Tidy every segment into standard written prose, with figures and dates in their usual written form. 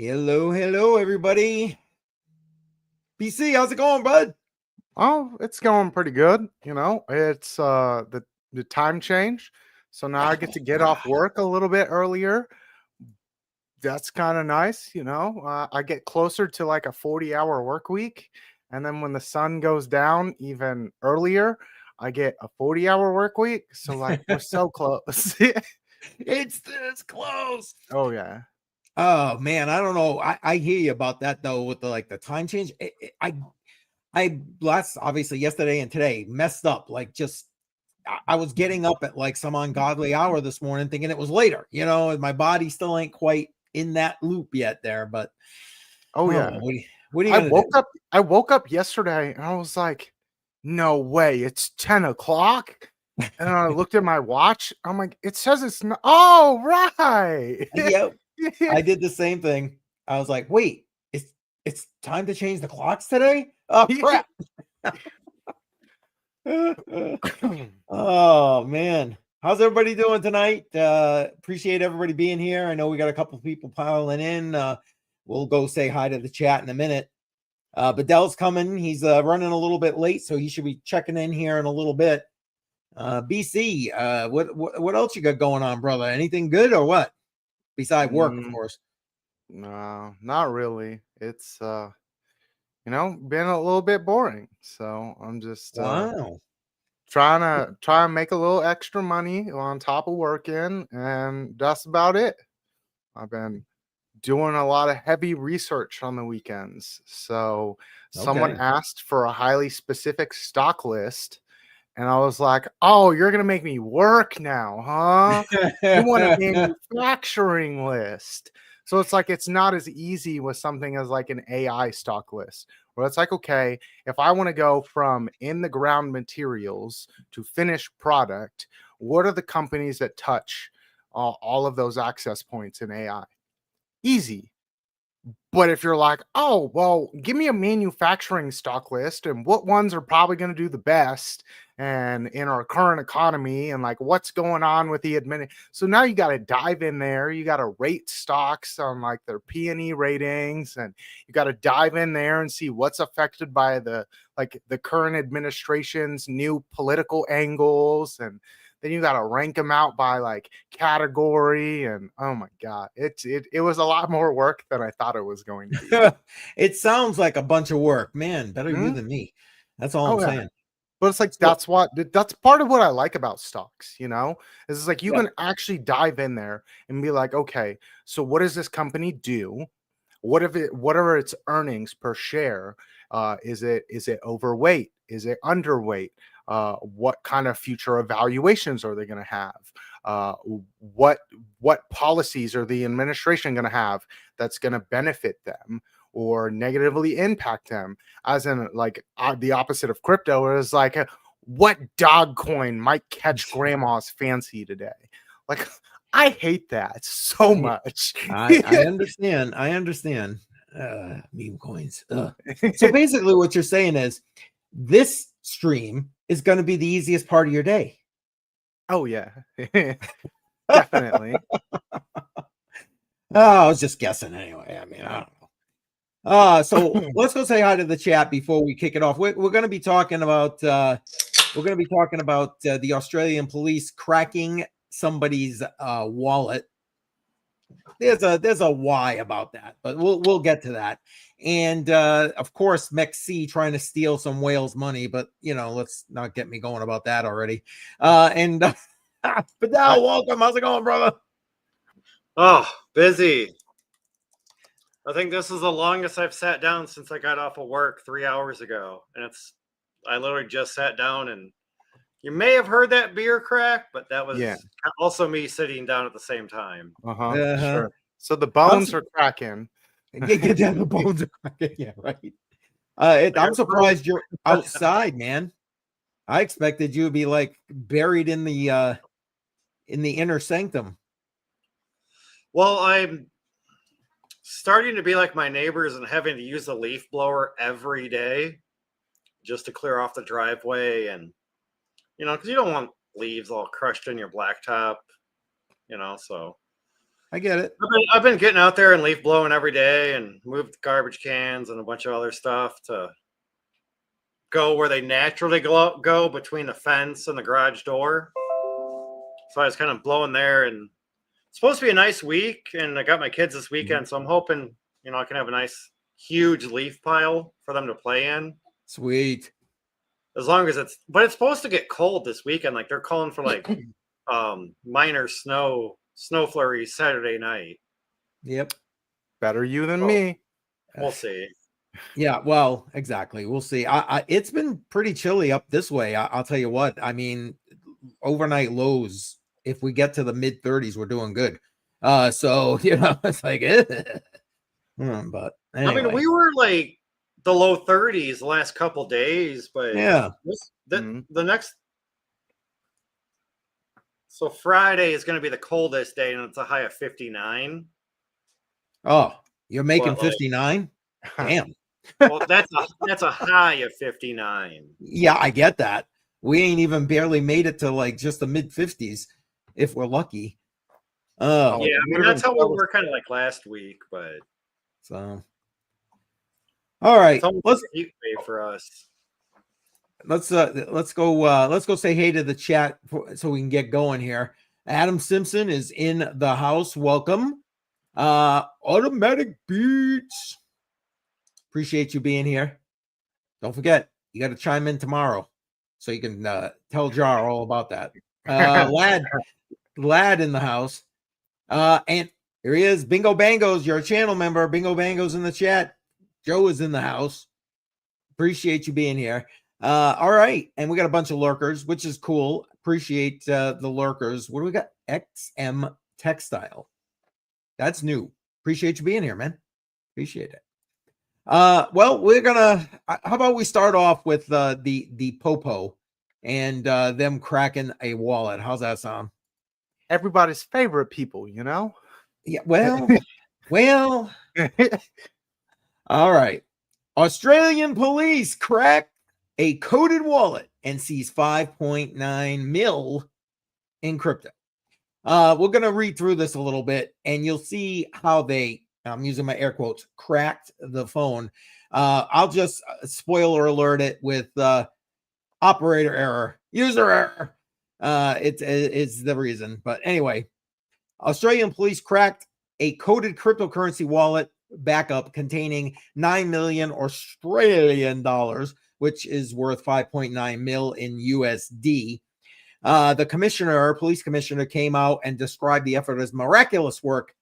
Hello, everybody. BC, how's it going, bud? Oh, it's going pretty good. It's the time change. So now I get to get off work a little bit earlier. That's kind of nice, I get closer to like a 40-hour work week. And then when the sun goes down even earlier, I get a 40-hour work week. So like we're so close. It's this close. Oh yeah. Oh man, I don't know. I hear you about that though, with the time change. I last obviously yesterday and today messed up. I was getting up at like some ungodly hour this morning, thinking it was later. And my body still ain't quite in that loop yet there. But Oh yeah. what are you gonna do? I woke up yesterday and I was like, no way, it's 10 o'clock. And I looked at my watch. I'm like, it says it's not. Oh, right. Yep, I did the same thing. I was like, wait, it's time to change the clocks today? Oh crap. Oh man, how's everybody doing tonight? Appreciate everybody being here. I know we got a couple people piling in. We'll go say hi to the chat in a minute. Badel's coming. He's running a little bit late, so he should be checking in here in a little bit. BC, what else you got going on, brother? Anything good or what? Besides work, of course. No, not really. It's been a little bit boring. So I'm just Wow. trying to make a little extra money on top of working, and that's about it. I've been doing a lot of heavy research on the weekends. So someone Okay. asked for a highly specific stock list, and I was like, oh, you're going to make me work now, huh? You want a manufacturing list. So it's like, it's not as easy with something as like an AI stock list, where it's like, okay, if I want to go from in the ground materials to finished product, what are the companies that touch all of those access points in AI? Easy. But if you're like, oh, well, give me a manufacturing stock list and what ones are probably going to do the best and in our current economy and like what's going on with the admin. So now you got to dive in there. You got to rate stocks on like their P&E ratings, and you got to dive in there and see what's affected by the current administration's new political angles, and then you got to rank them out by like category. And oh my god, it was a lot more work than I thought it was going to be. It sounds like a bunch of work, man. Better you than me. That's all I'm saying. But it's like, that's part of what I like about stocks, is it's like you can actually dive in there and be like, okay, so what does this company do? What are its earnings per share? Is it overweight? Is it underweight? What kind of future evaluations are they going to have? What policies are the administration going to have that's going to benefit them or negatively impact them? As in, like, the opposite of crypto is like, what dog coin might catch grandma's fancy today? Like, I hate that so much. I understand. Meme coins. So basically what you're saying is this stream is going to be the easiest part of your day. Oh yeah. Definitely. I was just guessing anyway. I mean, I don't know. So let's go say hi to the chat before we kick it off. We're going to be talking about the Australian police cracking somebody's wallet. There's a why about that, but we'll get to that. And of course, MEXC trying to steal some whales' money, but let's not get me going about that already. Badel, welcome. How's it going, brother? Oh, busy. I think this is the longest I've sat down since I got off of work 3 hours ago. And I literally just sat down, and you may have heard that beer crack, but that was also me sitting down at the same time. Sure. So the bones are cracking. Yeah, the bones are cracking. Yeah, right. I'm surprised you're outside, man. I expected you to be like buried in the inner sanctum. Well, I'm starting to be like my neighbors and having to use the leaf blower every day just to clear off the driveway, and because you don't want leaves all crushed in your blacktop, so. I get it. I've been getting out there and leaf blowing every day and moved garbage cans and a bunch of other stuff to go where they naturally go between the fence and the garage door. So I was kind of blowing there, and it's supposed to be a nice week, and I got my kids this weekend, so I'm hoping, I can have a nice huge leaf pile for them to play in. Sweet. As long as it's supposed to get cold this weekend. Like they're calling for like minor snow flurries Saturday night. Yep. Better you than me. We'll see. Yeah, well, exactly. We'll see. It's been pretty chilly up this way. I'll tell you what. I mean, overnight lows, if we get to the mid 30s, we're doing good. So it's like, but anyway. I mean, we were like the low 30s the last couple days, but yeah, the next. So Friday is going to be the coldest day, and it's a high of 59. Oh, you're making 59? Damn. Well, that's a high of 59. Yeah, I get that. We ain't even barely made it to like just the mid 50s if we're lucky. Yeah, I mean, that's how we were kind of like last week, but so all right, let's heat wave for us. Let's go say hey to the chat so we can get going here. Adam Simpson is in the house. Welcome. Automatic Beats. Appreciate you being here. Don't forget, you got to chime in tomorrow so you can tell Jar all about that. Lad in the house. And here he is. Bingo Bangos, you're a channel member. Bingo Bangos in the chat. Joe is in the house. Appreciate you being here. All right. And we got a bunch of lurkers, which is cool. Appreciate the lurkers. What do we got? XM Textile. That's new. Appreciate you being here, man. Appreciate it. Well, we're gonna. How about we start off with the Popo and them cracking a wallet? How's that sound? Everybody's favorite people, Yeah. Well. All right. Australian police crack a coded wallet and seize 5.9 mil in crypto. We're gonna read through this a little bit, and you'll see how they. I'm using my air quotes, cracked the phone. I'll just spoiler alert it with operator error, user error. It's the reason. But anyway, Australian police cracked a coded cryptocurrency wallet backup containing 9 million Australian dollars, which is worth 5.9 mil in USD. The police commissioner came out and described the effort as miraculous work.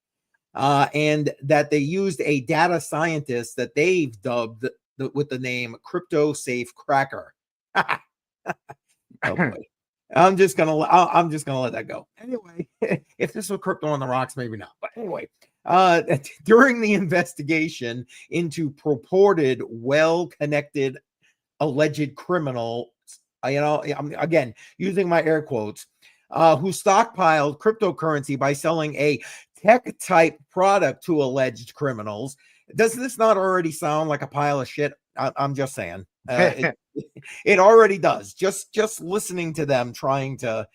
And that they used a data scientist that they've dubbed with the name Crypto Safe Cracker. Oh boy. I'm just gonna let that go. Anyway, if this was crypto on the rocks, maybe not. But anyway, during the investigation into purported well-connected alleged criminals, I'm again using my air quotes, who stockpiled cryptocurrency by selling a tech type product to alleged criminals. Doesn't this not already sound like a pile of shit? I'm just saying. It already does. Just listening to them trying to.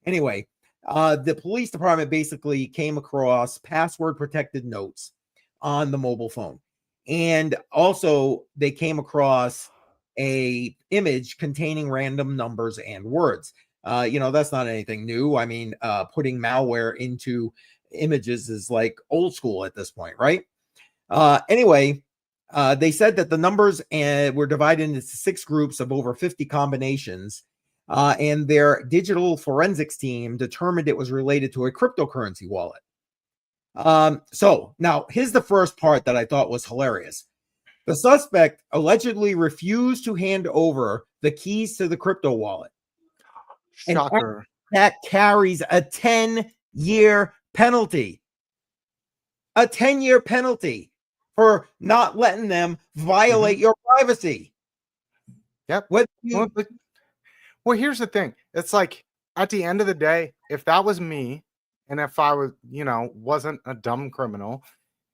Anyway, the police department basically came across password protected notes on the mobile phone, and also they came across a image containing random numbers and words. That's not anything new. I mean, putting malware into images is like old school at this point, right? Anyway, they said that the numbers were divided into 6 groups of over 50 combinations, and their digital forensics team determined it was related to a cryptocurrency wallet. So now here's the first part that I thought was hilarious. The suspect allegedly refused to hand over the keys to the crypto wallet. Shocker. And that carries a 10-year penalty. A 10-year penalty for not letting them violate your privacy. Yep. Well, here's the thing. It's like at the end of the day, if that was me, and if I was, wasn't a dumb criminal,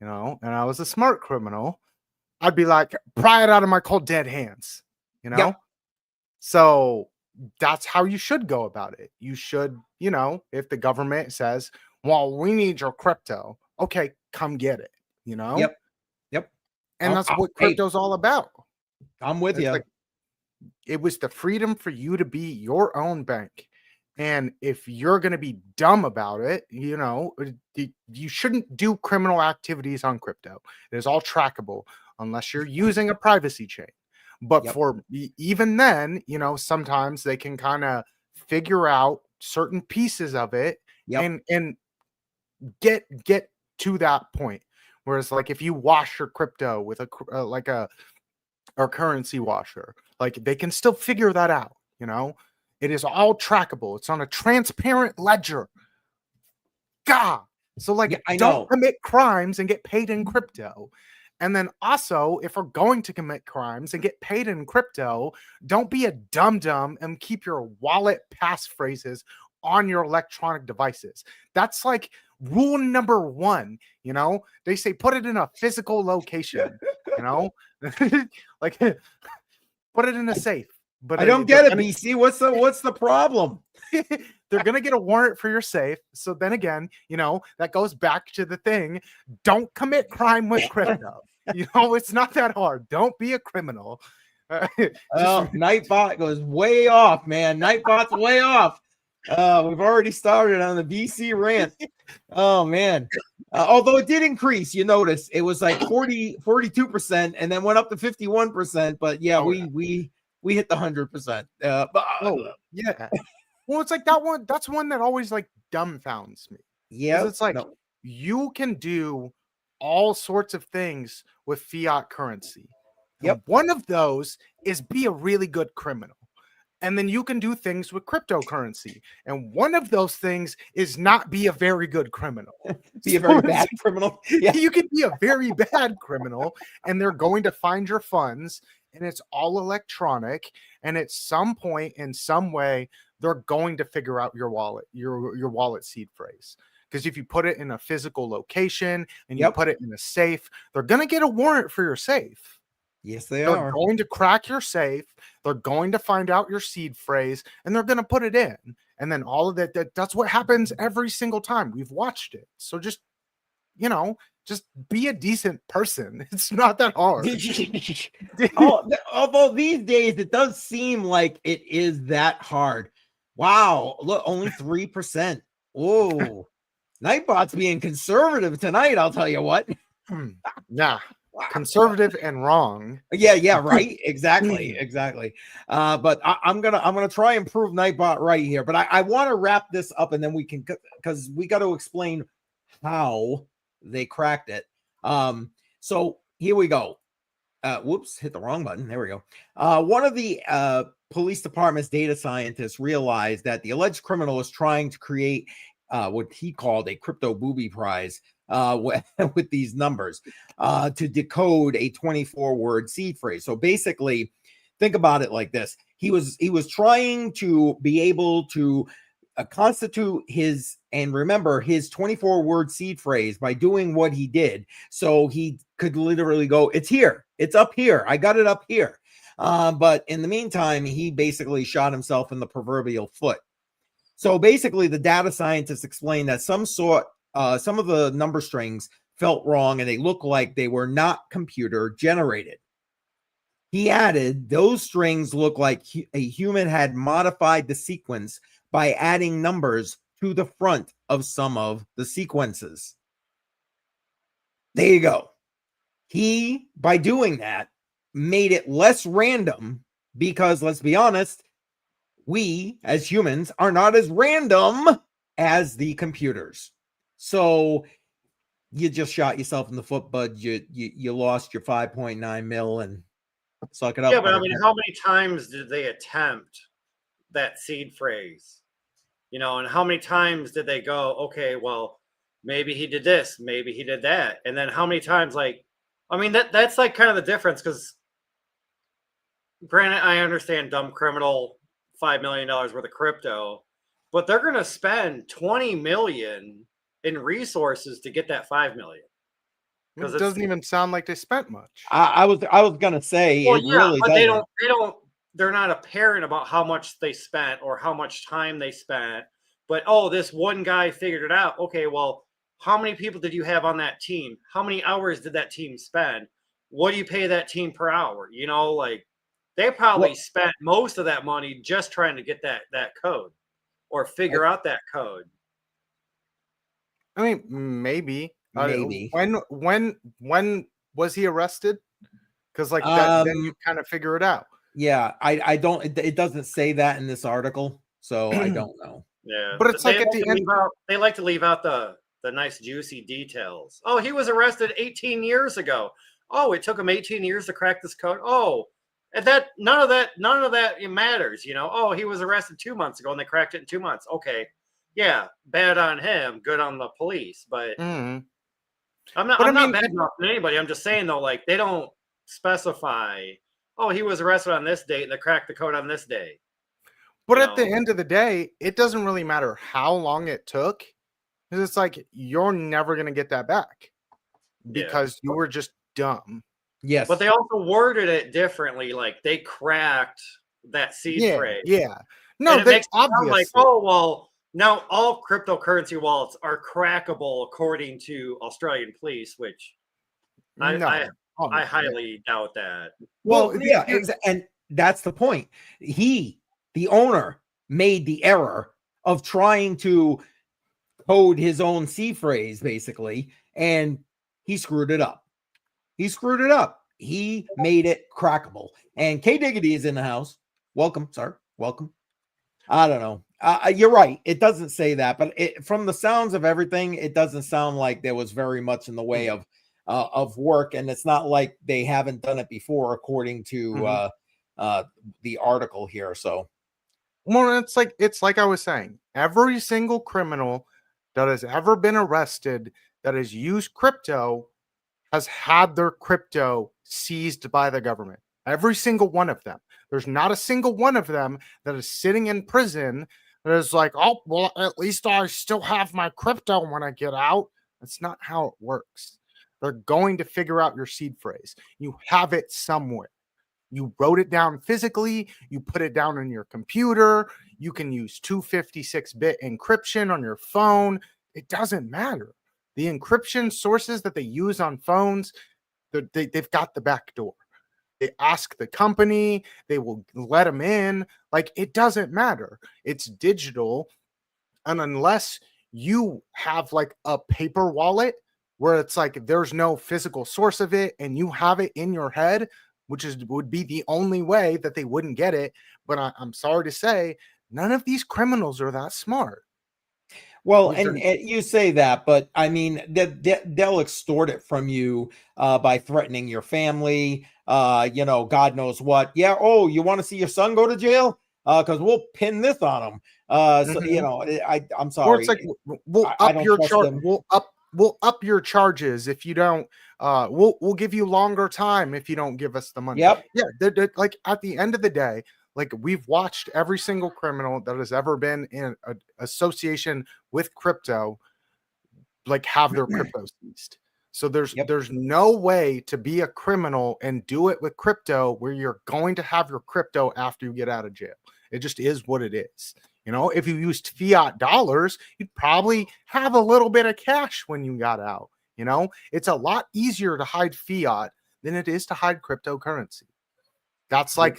and I was a smart criminal, I'd be like, pry it out of my cold dead hands, Yep. So that's how you should go about it. You should, if the government says well, we need your crypto. Okay, come get it. You know? Yep. And that's what Hey, crypto's all about. I'm with It's you. like, it was the freedom for you to be your own bank. And if you're going to be dumb about it, you know, you shouldn't do criminal activities on crypto. It is all trackable unless you're using a privacy chain. But Yep. for even then, you know, sometimes they can kind of figure out certain pieces of it Yep. and get to that point. Whereas, like, if you wash your crypto with a currency washer, like, they can still figure that out. You know, it is all trackable. It's on a transparent ledger. God, so like, Yeah, I don't know. commit crimes and get paid in crypto. And then also, if we're going to commit crimes and get paid in crypto, don't be a dum-dum and keep your wallet passphrases on your electronic devices. That's like rule number 1. You know, they say put it in a physical location. You know, like put it in a safe. But I don't get it, BC. What's the problem? They're going to get a warrant for your safe. So then again, you know, that goes back to the thing. Don't commit crime with crypto. You know, it's not that hard. Don't be a criminal. Oh, Nightbot goes way off, man. Nightbot's way off. We've already started on the BC rant. Oh, man. Although it did increase, you notice it was like 42% and then went up to 51%. But yeah, we hit the 100%. Yeah. Well, it's like that one. That's one that always like dumbfounds me. Yeah. It's like you can do all sorts of things with fiat currency. Yep. One of those is be a really good criminal. And then you can do things with cryptocurrency. And one of those things is not be a very good criminal. Be a very bad criminal. Yeah. You can be a very bad criminal, and they're going to find your funds, and it's all electronic. And at some point, in some way, they're going to figure out your wallet, your wallet seed phrase. Because if you put it in a physical location and you put it in a safe, they're going to get a warrant for your safe. Yes, they're going to crack your safe. They're going to find out your seed phrase, and they're going to put it in. And then all of that's what happens every single time. We've watched it. So just, you know, just be a decent person. It's not that hard. Although these days it does seem like it is that hard. Wow, look, only 3%. Whoa. Nightbot's being conservative tonight, I'll tell you what. Yeah. Conservative and wrong. Yeah, right. Exactly. But I'm gonna try and prove Nightbot right here. But I want to wrap this up, and then we can, because we got to explain how they cracked it. So here we go. Whoops, hit the wrong button. There we go. One of the police department's data scientists realized that the alleged criminal is trying to create what he called a crypto booby prize with these numbers to decode a 24-word seed phrase. So basically, think about it like this: he was trying to be able to constitute his 24-word seed phrase by doing what he did. So he could literally go, "It's here, it's up here, I got it up here." But in the meantime, he basically shot himself in the proverbial foot. So basically, the data scientists explained that some of the number strings felt wrong and they looked like they were not computer generated. He added, those strings look like a human had modified the sequence by adding numbers to the front of some of the sequences. There you go. He, by doing that, made it less random because, let's be honest, we as humans are not as random as the computers. So you just shot yourself in the foot, bud. You lost your 5.9 mil and suck it up. Yeah, but I mean, how many times did they attempt that seed phrase? You know, and how many times did they go, okay, well, maybe he did this, maybe he did that. And then how many times, like, I mean, that's like kind of the difference, because granted, I understand dumb criminal $5 million worth of crypto, but they're going to spend 20 million in resources to get that 5 million. Because it doesn't even sound like they spent much. I was gonna say, well, yeah, really, but they're not apparent about how much they spent or how much time they spent But oh, this one guy figured it out. Okay, well, how many people did you have on that team? How many hours did that team spend? What do you pay that team per hour? You know, like they probably Well, spent most of that money just trying to get that code or figure out that code. I mean, maybe. maybe. When was he arrested? Because like that, then you kind of figure it out. Yeah, I don't. It doesn't say that in this article, so I don't know. Yeah, But it's they like at the end. they like to leave out the nice juicy details. Oh, he was arrested 18 years ago. Oh, it took him 18 years to crack this code. Oh, and none of that matters. You know. Oh, he was arrested 2 months ago and they cracked it in 2 months. Okay, yeah, bad on him, good on the police. But Mhm. I'm not But I I'm not mean, bad on anybody. I'm just saying though, like they don't specify. Oh, he was arrested on this date and they cracked the code on this day. but You at the know? end of the day, it doesn't really matter how long it took, because it's like you're never gonna get that back Yeah. because you were just dumb. Yes, But they also worded it differently, like they cracked that seed Yeah, phrase. yeah. No, And it they makes it sound like, obviously. oh, well, now all cryptocurrency wallets are crackable according to Australian police, which I No. I, Oh, I no. highly doubt that. well, Well, yeah, and that's the point. The owner, made the error of trying to code his own C phrase, basically, and he screwed it up. He screwed it up. He made it crackable. And K Diggity is in the house. Welcome, sir. Welcome. I don't know. You're right. It doesn't say that, but from the sounds of everything, it doesn't sound like there was very much in the way of work, and it's not like they haven't done it before, according to the article here. So, well, it's like I was saying, every single criminal that has ever been arrested that has used crypto has had their crypto seized by the government. Every single one of them. There's not a single one of them that is sitting in prison that is like, oh, well, at least I still have my crypto when I get out. That's not how it works. They're going to figure out your seed phrase. You have it somewhere. You wrote it down physically, you put it down on your computer, you can use 256-bit encryption on your phone. It doesn't matter. The encryption sources that they use on phones, they've got the back door. They ask the company, they will let them in. Like, it doesn't matter. It's digital. And unless you have like a paper wallet where it's like there's no physical source of it and you have it in your head, would be the only way that they wouldn't get it. But I'm sorry to say, none of these criminals are that smart. well, and you say that, but I mean, they'll extort it from you by threatening your family. God knows what. Yeah. Oh, you want to see your son go to jail? Because we'll pin this on him. I'm Or it's sorry. like we'll I up don't your trust charge. them. We'll up your charges if you don't. We'll give you longer time if you don't give us the money. Yep. Yeah, they're like at the end of the day, like we've watched every single criminal that has ever been in an association with crypto, like have their crypto seized. So there's no way to be a criminal and do it with crypto where you're going to have your crypto after you get out of jail. It just is what it is. If you used fiat dollars, you'd probably have a little bit of cash when you got out. It's a lot easier to hide fiat than it is to hide cryptocurrency. That's like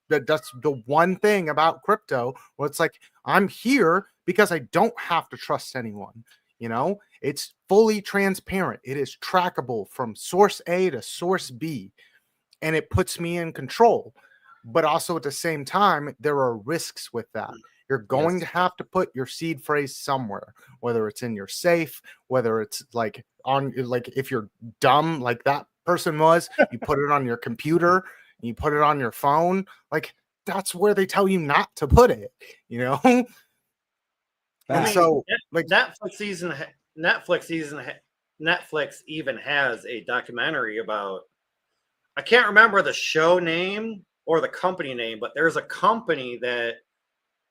that's the one thing about crypto where it's like, I'm here because I don't have to trust anyone. It's fully transparent. It is trackable from source A to source B, and it puts me in control. But also at the same time, there are risks with that. You're going to have to put your seed phrase somewhere, whether it's in your safe, whether it's like if you're dumb like that person was, you put it on your computer, you put it on your phone. Like, that's where they tell you not to put it, And so, like, Netflix even has a documentary about. I can't remember the show name or the company name, but there's a company that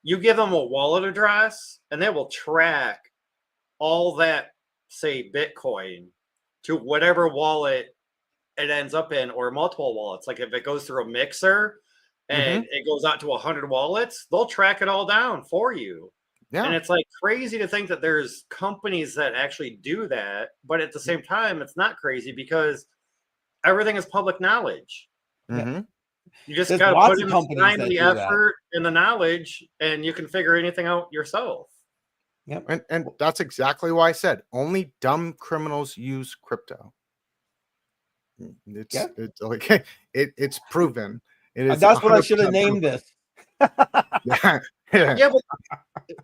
you give them a wallet address and they will track all that, say, Bitcoin to whatever wallet it ends up in, or multiple wallets. Like if it goes through a mixer and it goes out to 100 wallets, they'll track it all down for you. Yeah. And it's like crazy to think that there's companies that actually do that, but at the same time, it's not crazy because everything is public knowledge. Mm-hmm. You just There's got to lots put of in the companies time, that the do that. effort, and the knowledge, and you can figure anything out yourself. Yep. And that's exactly why I said only dumb criminals use crypto. It's like it's proven. It is. That's what I should have 100% named proven. this. Yeah, but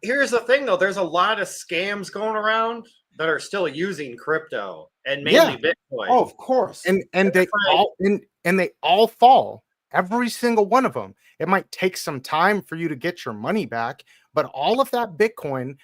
here's the thing, though. There's a lot of scams going around that are still using crypto and mainly Bitcoin. Oh, of course. And they all fall. Every single one of them. It might take some time for you to get your money back, but all of that Bitcoin,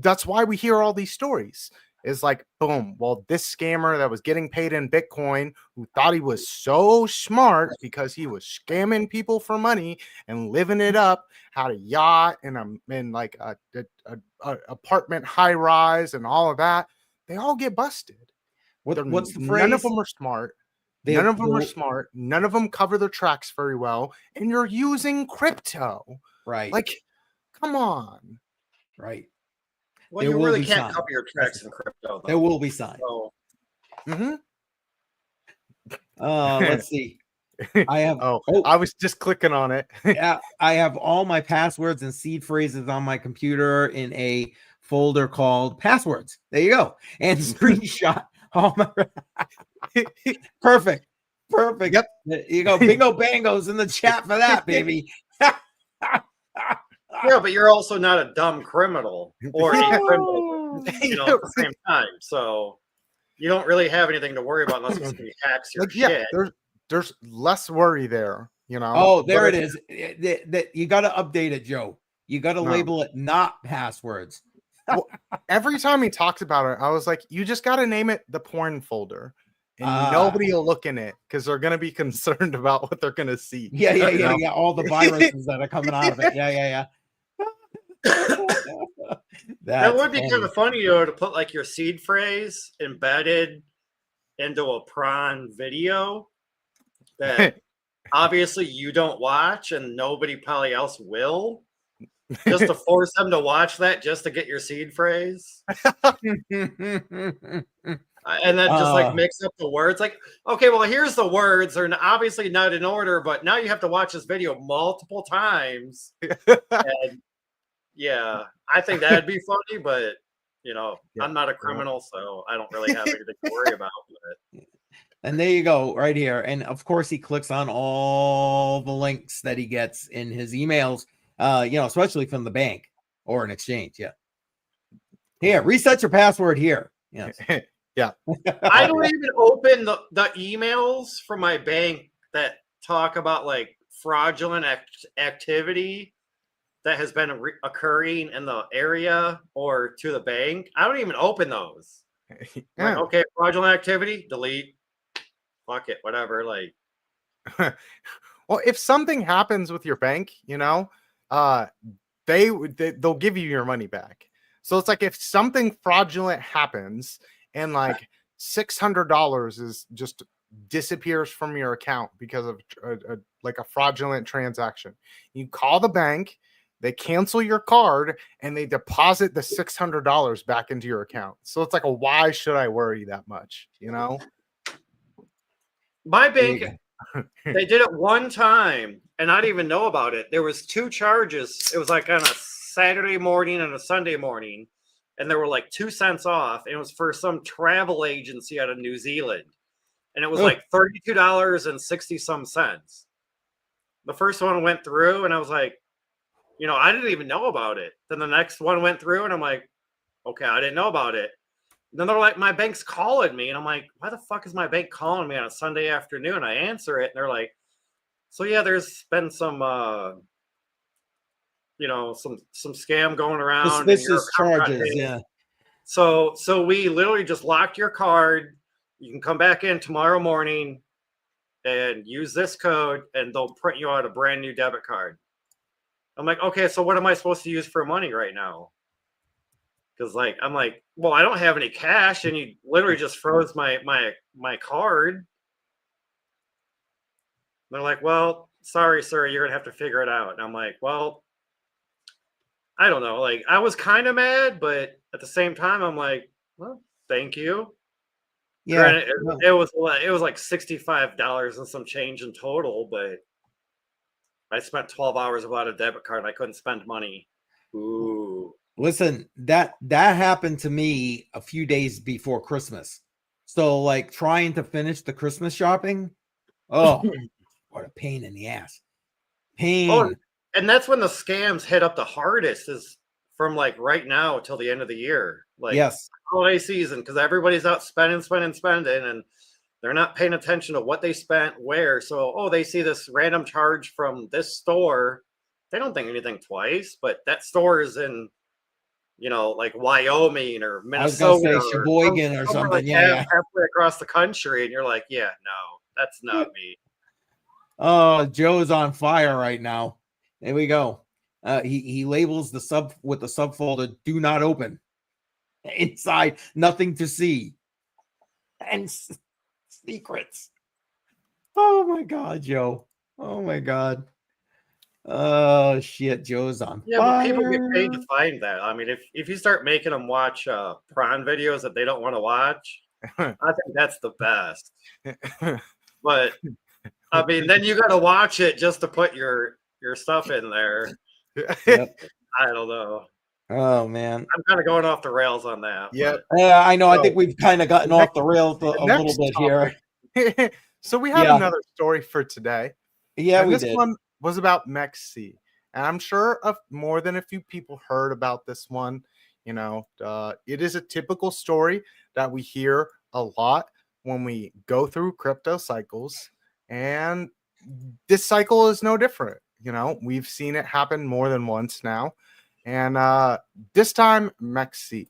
that's why we hear all these stories. Is like, boom, well, this scammer that was getting paid in Bitcoin, who thought he was so smart because he was scamming people for money and living it up, had a yacht and like a apartment high rise and all of that. They all get busted. What's the phrase? None of them are smart. None of them are smart. None of them cover their tracks very well. And you're using crypto. Right. Like, come on. Right. Well, you really can't cover your tracks in crypto, though. There will be signs. So, let's see. I have. I was just clicking on it. Yeah, I have all my passwords and seed phrases on my computer in a folder called passwords. There you go. And screenshot all my. Perfect. Yep. There you go. Bingo bangos in the chat for that, baby. Yeah, but you're also not a dumb criminal or a criminal, at the same time. So you don't really have anything to worry about unless somebody hacks your shit. There's less worry there, Oh, there it is. You got to update it, Joe. You got to label it not passwords. Well, every time he talks about it, I was like, you just got to name it the porn folder. And nobody will look in it because they're going to be concerned about what they're going to see. Yeah. All the viruses that are coming out of it. Yeah. That would be kind of funny, to put like your seed phrase embedded into a prawn video that obviously you don't watch and nobody probably else will. Just to force them to watch that just to get your seed phrase. And then just like mix up the words. Like, okay, well, here's the words. They're obviously not in order, but now you have to watch this video multiple times. And yeah, I think that'd be funny, but I'm not a criminal, so I don't really have anything to worry about. But. And there you go, right here. And of course, he clicks on all the links that he gets in his emails, especially from the bank or an exchange. Yeah. Here, reset your password here. Yes. Yeah. I don't even open the emails from my bank that talk about like fraudulent activity that has been occurring in the area or to the bank. I don't even open those. Like, okay, fraudulent activity, delete. Fuck it, whatever. Like, well, if something happens with your bank, they'll give you your money back. So it's like if something fraudulent happens and like $600 is just disappears from your account because of a fraudulent transaction, you call the bank, they cancel your card, and they deposit the $600 back into your account. So it's like why should I worry that much? My bank, they did it one time, and I didn't even know about it. There was 2 charges. It was like on a Saturday morning and a Sunday morning, and there were like 2 cents off. And it was for some travel agency out of New Zealand, and it was like $32.60 some cents. The first one went through, and I was like, I didn't even know about it. Then the next one went through, and I'm like, okay, I didn't know about it. Then they're like, my bank's calling me. And I'm like, why the fuck is my bank calling me on a Sunday afternoon? I answer it. And they're like, so yeah, there's been some, some scam going around. Suspicious charges. Yeah. So we literally just locked your card. You can come back in tomorrow morning and use this code, and they'll print you out a brand new debit card. I'm like, okay, so what am I supposed to use for money right now? Because I'm like, well, I don't have any cash, and you literally just froze my card. And they're like, well, sorry, sir, you're gonna have to figure it out. And I'm like, well, I don't know. Like, I was kind of mad, but at the same time, I'm like, well, thank you. Yeah. Granted, Well, it was like $65 and some change in total, but I spent 12 hours without a debit card. And I couldn't spend money. Ooh. listen, that happened to me a few days before Christmas. So like trying to finish the Christmas shopping, oh, what a pain in the ass. Oh, Pain. and that's when the scams hit up the hardest, is from like right now till the end of the year, like Yes. holiday season, because everybody's out spending, and they're not paying attention to what they spent where. So, oh, they see this random charge from this store. They don't think anything twice, but that store is in, like Wyoming or I was gonna Minnesota say or Sheboygan or somewhere something. like Yeah, yeah. halfway across the country, and you're like, yeah, no, that's not me. Oh, Joe's on fire right now. There we go. He labels the sub with the subfolder "Do not open." Inside, nothing to see, and secrets. Oh my God, Joe. Oh my God. Oh shit, Joe's on Yeah, but people get paid fire. to find that. I mean, if you start making them watch prawn videos that they don't want to watch, I think that's the best. But I mean, then you got to watch it just to put your stuff in there. Yep. I don't know. Oh man. I'm kind of going off the rails on that. Yep. Yeah, I know. I So, think we've kind of gotten the off the rails a little next bit here. topic. So we have Yeah. another story for today. Yeah, and we this did. one was about MEXC. And I'm sure more than a few people heard about this one. It is a typical story that we hear a lot when we go through crypto cycles. And this cycle is no different. We've seen it happen more than once now. And this time, MEXC.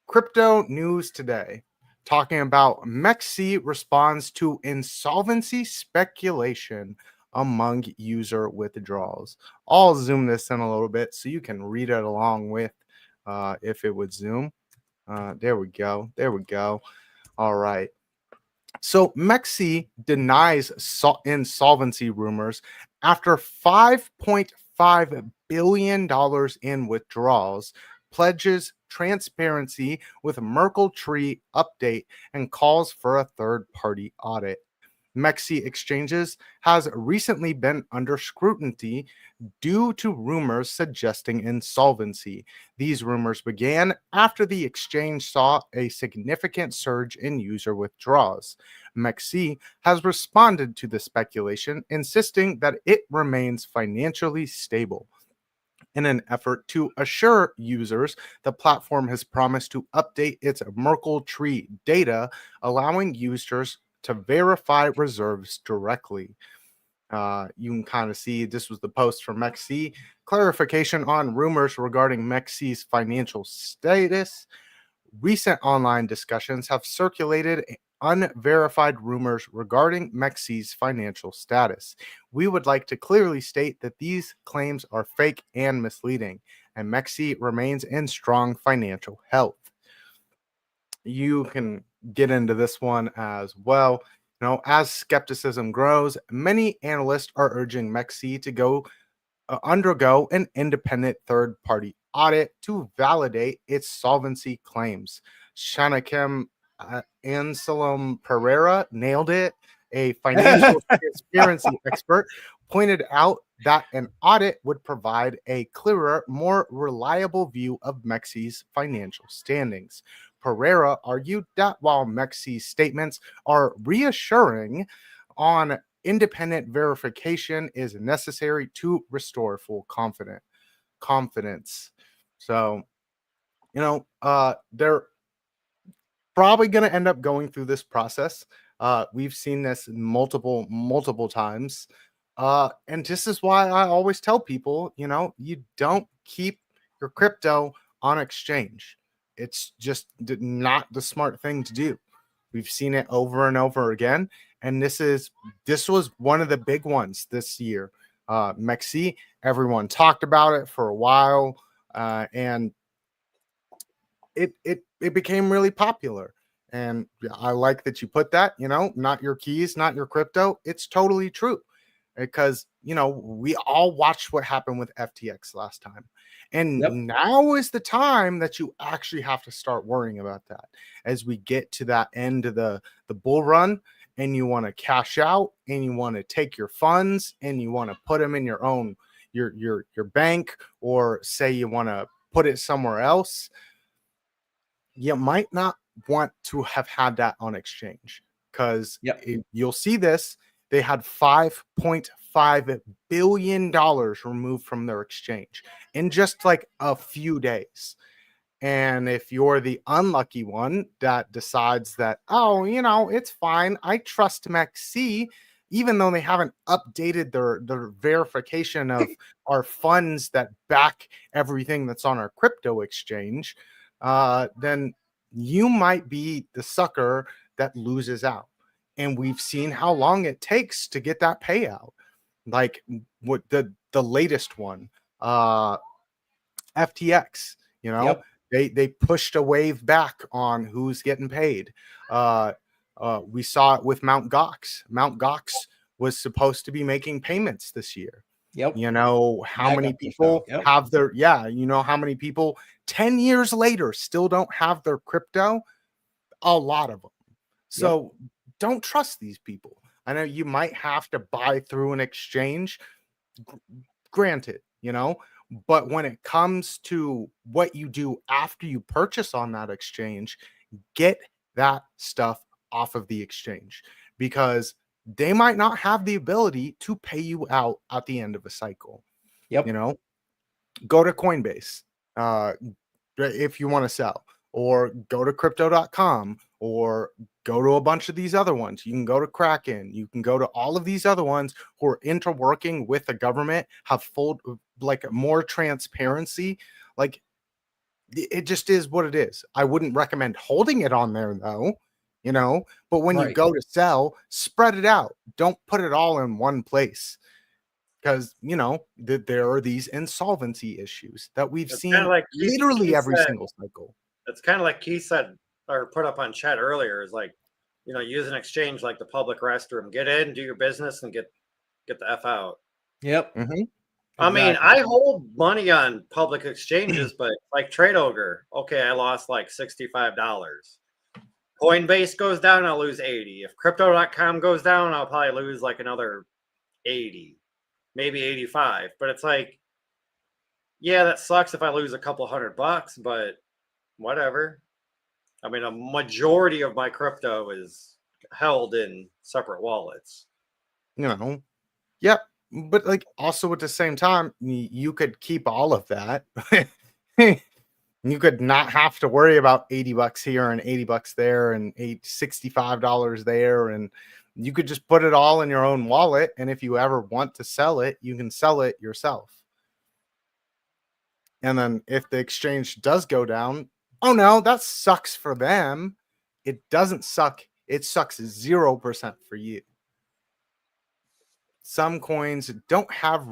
Crypto News Today, talking about MEXC responds to insolvency speculation among user withdrawals. I'll zoom this in a little bit so you can read it along with if it would zoom. There we go. There we go. All right. So MEXC denies insolvency rumors after $5.5 billion in withdrawals, pledges transparency with Merkle Tree update, and calls for a third-party audit. MEXC exchanges has recently been under scrutiny due to rumors suggesting insolvency. These rumors began after the exchange saw a significant surge in user withdrawals. MEXC has responded to the speculation, insisting that it remains financially stable. In an effort to assure users, the platform has promised to update its Merkle Tree data, allowing users to verify reserves directly. You can kind of see this was the post from MEXC. Clarification on rumors regarding MEXC's financial status. Recent online discussions have circulated unverified rumors regarding MEXC's financial status. We would like to clearly state that these claims are fake and misleading, and MEXC remains in strong financial health. You can get into this one as well. As skepticism grows, many analysts are urging MEXC to undergo an independent third-party audit to validate its solvency claims. Shanakim Anselm Pereira nailed it. A financial transparency expert pointed out that an audit would provide a clearer, more reliable view of MEXC's financial standings. Pereira argued that while MEXC's statements are reassuring, on independent verification is necessary to restore full confidence. So, they're probably going to end up going through this process. We've seen this multiple times. And this is why I always tell people, you don't keep your crypto on exchange. It's just not the smart thing to do. We've seen it over and over again. And this was one of the big ones this year. MEXC, everyone talked about it for a while. And it became really popular. And I like that you put that, not your keys, not your crypto. It's totally true, because we all watched what happened with FTX last time. And Yep. now is the time that you actually have to start worrying about that as we get to that end of the bull run, and you want to cash out and you want to take your funds and you want to put them in your own your bank, or say you want to put it somewhere else. You might not want to have had that on exchange, because you'll see this. They had $5.5 billion removed from their exchange in just like a few days. And if you're the unlucky one that decides that, oh, it's fine, I trust MEXC, even though they haven't updated their verification of our funds that back everything that's on our crypto exchange, then you might be the sucker that loses out. And we've seen how long it takes to get that payout. Like what the latest one, FTX, they pushed a wave back on who's getting paid. We saw it with Mt. Gox. Mt. Gox was supposed to be making payments this year. Yep. How many people have their, how many people 10 years later still don't have their crypto? A lot of them. So don't trust these people. I know you might have to buy through an exchange, granted, but when it comes to what you do after you purchase on that exchange, get that stuff off of the exchange, because they might not have the ability to pay you out at the end of a cycle. Go to Coinbase if you want to sell, or go to crypto.com, or go to a bunch of these other ones. You can go to Kraken. You can go to all of these other ones who are interworking with the government, have full, like, more transparency. Like, it just is what it is. I wouldn't recommend holding it on there though, but when you go to sell, spread it out. Don't put it all in one place, because there are these insolvency issues that we've seen like literally every single cycle. It's kind of like Keith said, or put up on chat earlier, is like, use an exchange like the public restroom. Get in, do your business, and get the F out. Yep. Mm-hmm. I mean, I hold money on public exchanges, but like Trade Ogre, okay, I lost like $65. Coinbase goes down, I'll lose 80. If crypto.com goes down, I'll probably lose like another 80, maybe 85. But it's like, yeah, that sucks if I lose a couple $100, but whatever. I mean, a majority of my crypto is held in separate wallets. Yep. But like, also at the same time, you could keep all of that. You could not have to worry about $80 here and $80 there and $65 there. And you could just put it all in your own wallet. And if you ever want to sell it, you can sell it yourself. And then if the exchange does go down, oh no, that sucks for them. It doesn't suck. It sucks 0% for you. Some coins don't have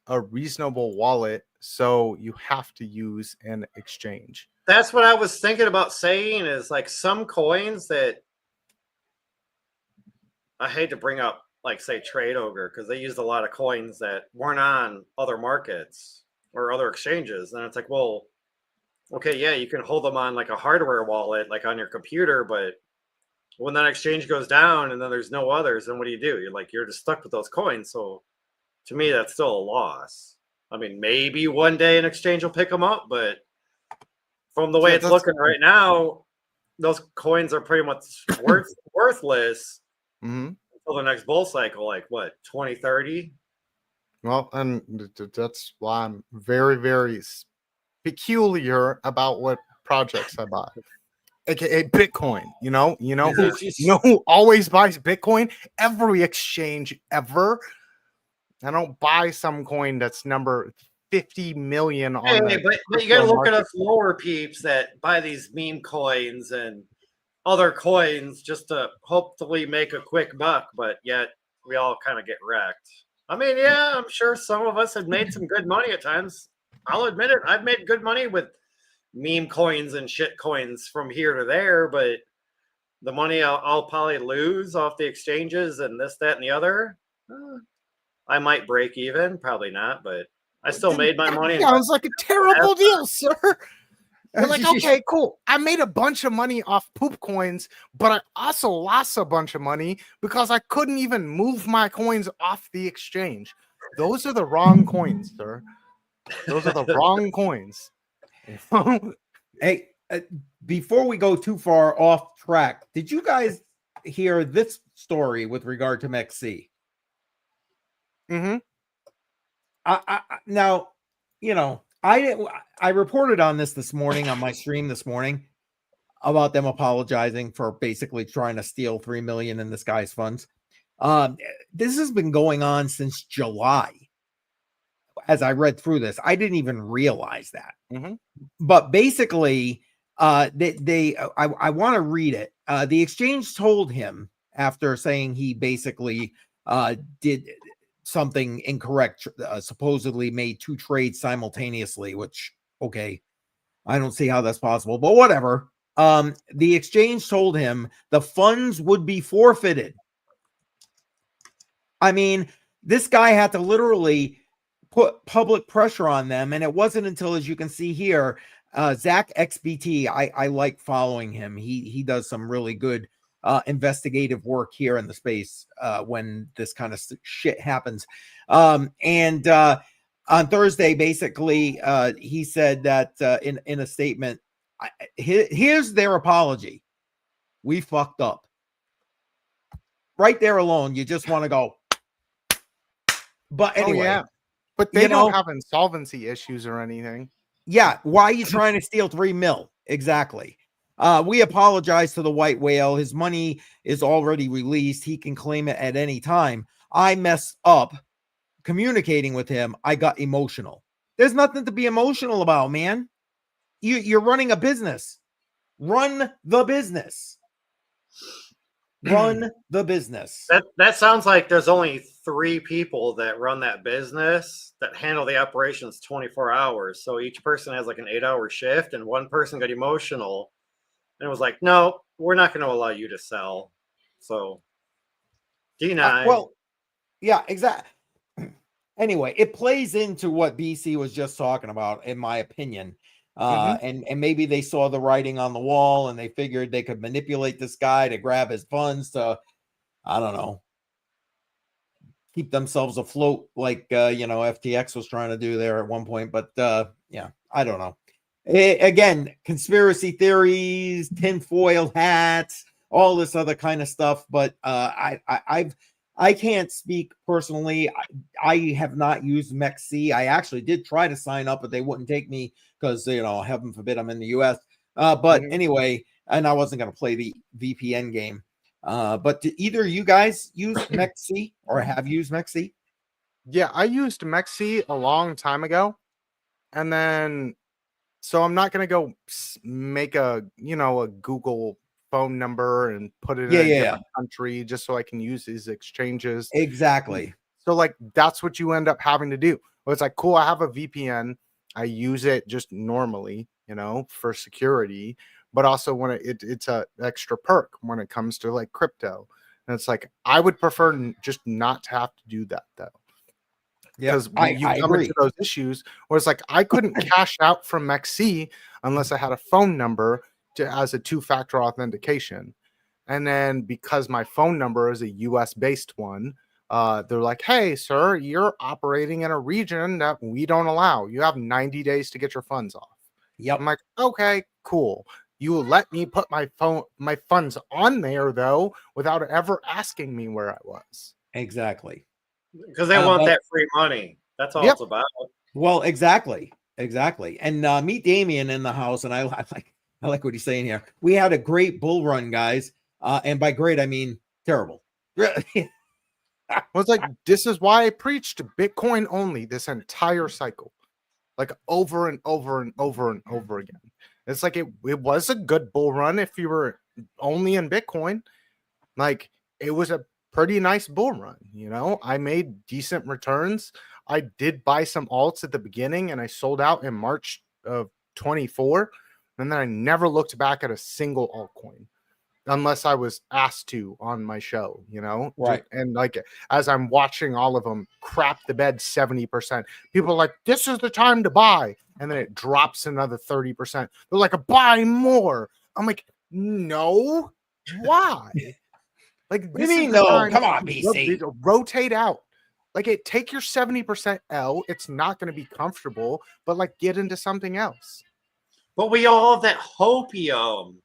a reasonable wallet, so you have to use an exchange. That's what I was thinking about saying, is like some coins that I hate to bring up, like say Trade Ogre, because they used a lot of coins that weren't on other markets or other exchanges. And it's like, well, okay, yeah, you can hold them on like a hardware wallet, like on your computer, but when that exchange goes down and then there's no others, then what do? You're just stuck with those coins. So to me, that's still a loss. I mean, maybe one day an exchange will pick them up, but from the way it's looking right now, those coins are pretty much worthless until the next bull cycle, like what, 2030? Well, and that's why I'm very, very peculiar about what projects I buy. AKA Bitcoin, who always buys Bitcoin? Every exchange ever. I don't buy some coin that's number 50 million on. Hey, but you gotta look at us lower peeps that buy these meme coins and other coins just to hopefully make a quick buck, but yet we all kind of get wrecked. I mean, yeah, I'm sure some of us have made some good money at times. I'll admit it. I've made good money with meme coins and shit coins from here to there, but the money I'll probably lose off the exchanges and this, that, and the other, I might break even, probably not, but I still made my money. Sounds like a terrible deal, sir. You're like, okay, cool. I made a bunch of money off poop coins, but I also lost a bunch of money because I couldn't even move my coins off the exchange. Those are the wrong coins, sir. Those are the wrong coins. Hey, before we go too far off track, did you guys hear this story with regard to MEXC? Mm-hmm. Now, you know, I reported on this morning on my stream this morning about them apologizing for basically trying to steal 3 million in this guy's funds. This has been going on since July. As I read through this, I didn't even realize that. Mm-hmm. But basically, I want to read it. The exchange told him after saying he basically did something incorrect, supposedly made 2 trades simultaneously, which, okay, I don't see how that's possible, but whatever. The exchange told him the funds would be forfeited. I mean, this guy had to literally put public pressure on them, and it wasn't until, as you can see here, Zach XBT, I like following him. He does some really good investigative work here in the space when this kind of shit happens. And on Thursday, basically, he said that in a statement, here's their apology. We fucked up. Right there alone, you just want to go. But anyway. Oh, yeah. But they don't have insolvency issues or anything. Yeah. Why are you trying to steal 3 mil? Exactly. We apologize to the white whale. His money is already released. He can claim it at any time. I messed up communicating with him. I got emotional. There's nothing to be emotional about, man. You're running a business. Run the business. Run the business. That sounds like there's only 3 people that run that business that handle the operations 24 hours. So each person has like an 8-hour shift, and one person got emotional and was like, no, we're not going to allow you to sell. So deny. Well, yeah, exactly. Anyway, it plays into what BC was just talking about, in my opinion. And maybe they saw the writing on the wall and they figured they could manipulate this guy to grab his funds to, I don't know, keep themselves afloat like, FTX was trying to do there at one point. But yeah, I don't know. Again, conspiracy theories, tinfoil hats, all this other kind of stuff. But I can't speak personally. I have not used MEXC. I actually did try to sign up, but they wouldn't take me because, heaven forbid I'm in the US. But anyway, and I wasn't going to play the VPN game. But do either of you guys use MEXC or have used MEXC? Yeah, I used MEXC a long time ago. And then, so I'm not going to go make a Google phone number and put it in a different country just so I can use these exchanges. Exactly. So like, that's what you end up having to do. Well, it's like, cool, I have a VPN. I use it just normally, for security, but also when it's a extra perk when it comes to like crypto. And it's like, I would prefer just not to have to do that though. Because you come into those issues where it's like, I couldn't cash out from MEXC unless I had a phone number as a 2-factor authentication. And then because my phone number is a US based one, they're like, hey, sir, you're operating in a region that we don't allow. You have 90 days to get your funds off. Yep. I'm like, okay, cool. You let me put my funds on there though, without ever asking me where I was. Exactly. Because they want that free money. That's all it's about. Well, exactly. And meet Damien in the house. And I like what he's saying here. We had a great bull run, guys. And by great, I mean terrible. I was like, this is why I preached Bitcoin only this entire cycle. Like over and over and over and over again. It's like it was a good bull run if you were only in Bitcoin. Like it was a pretty nice bull run, I made decent returns. I did buy some alts at the beginning and I sold out in March of 24, and then I never looked back at a single altcoin. unless I was asked to on my show, you know? Right. And like, as I'm watching all of them crap the bed 70%, people are like, this is the time to buy. And then it drops another 30%. They're like, buy more. I'm like, no, why? Like, What do you this mean? is the No, time come on, to BC. rotate out. Like, take your 70% L. It's not going to be comfortable, but like, get into something else. But we all have that hopium.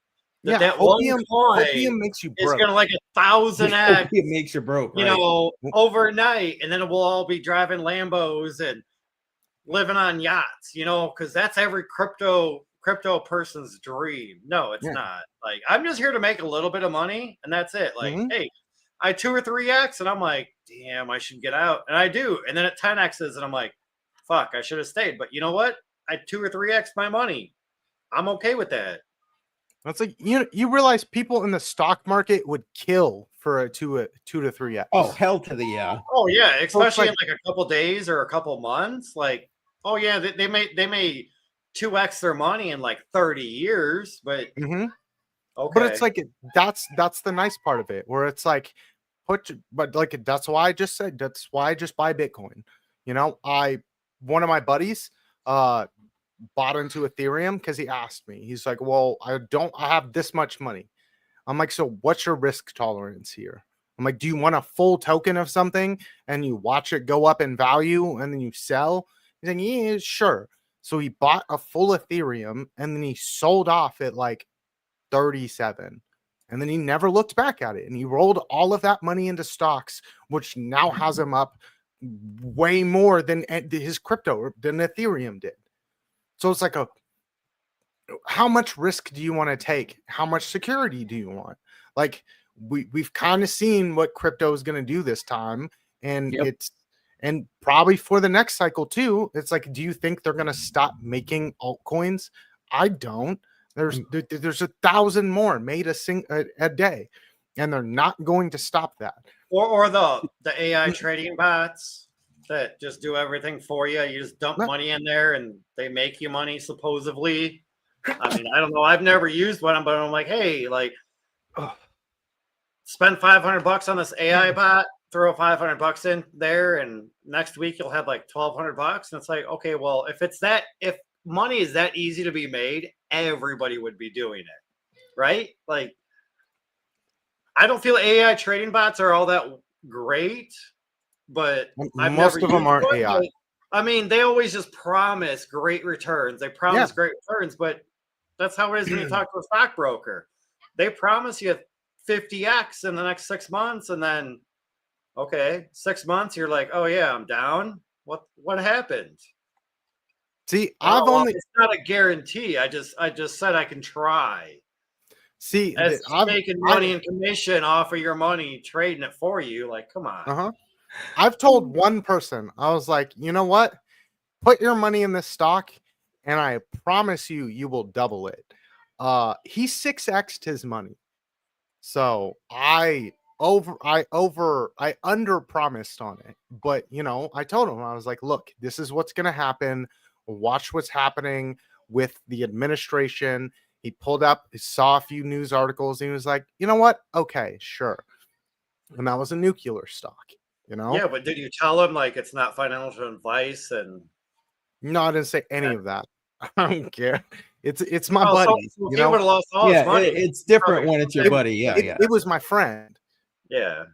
That hopium, one hopium coin makes you is broke. gonna like 1,000x, It makes you broke, you right? know, overnight, and then we'll all be driving Lambos and living on yachts, you know, because that's every crypto person's dream. No, it's not. Like, I'm just here to make a little bit of money, and that's it. Like, hey, I 2 or 3x, and I'm like, damn, I should get out, and I do, and then it 10x's, and I'm like, fuck, I should have stayed. But you know what? I 2 or 3x my money. I'm okay with that. It's like, you realize people in the stock market would kill for a 2 to 3x. Oh, hell to the yeah. Oh yeah, especially in like a couple days or a couple months. Like, oh yeah, they may 2x their money in like 30 years, but okay. But it's like, that's the nice part of it, where it's like, but like, that's why I just buy Bitcoin. You know, one of my buddies bought into Ethereum because he asked me. He's like, well, I have this much money. I'm like, so what's your risk tolerance here? I'm like, do you want a full token of something and you watch it go up in value and then you sell? He's like, yeah, sure. So he bought a full Ethereum and then he sold off at like 37. And then he never looked back at it. And he rolled all of that money into stocks, which now has him up way more than his crypto, than Ethereum did. So it's like, how much risk do you want to take? How much security do you want? Like, we've kind of seen what crypto is going to do this time. And and probably for the next cycle too. It's like, do you think they're going to stop making altcoins? I don't. There's 1,000 more made a day, and they're not going to stop that. Or the AI trading bots that just do everything for you. You just dump money in there and they make you money, supposedly. I mean, I don't know. I've never used one, but I'm like, hey, like, spend $500 on this AI bot, throw $500 in there, and next week you'll have like $1,200. And it's like, okay, well, if money is that easy to be made, everybody would be doing it, right? Like, I don't feel AI trading bots are all that great, but most of them aren't AI. I mean, they always just promise great returns. They promise great returns, but that's how it is when you talk to a stockbroker. They promise you 50x in the next 6 months, and then 6 months you're like, oh yeah, I'm down. What happened? See, it's not a guarantee. I just said I can try. See, I'm making money in commission off of your money, trading it for you. Like, come on. I've told one person, I was like, you know what? Put your money in this stock, and I promise you will double it. He 6x'd his money. So I under promised on it. But you know, I told him, I was like, look, this is what's gonna happen. Watch what's happening with the administration. He pulled up, he saw a few news articles, and he was like, you know what? Okay, sure. And that was a nuclear stock, you know? Yeah, but did you tell him like it's not financial advice? And no, I didn't say any of that. I don't care. It's my buddy. So he would have lost all his money. It's different when it's your buddy. It was my friend. Yeah.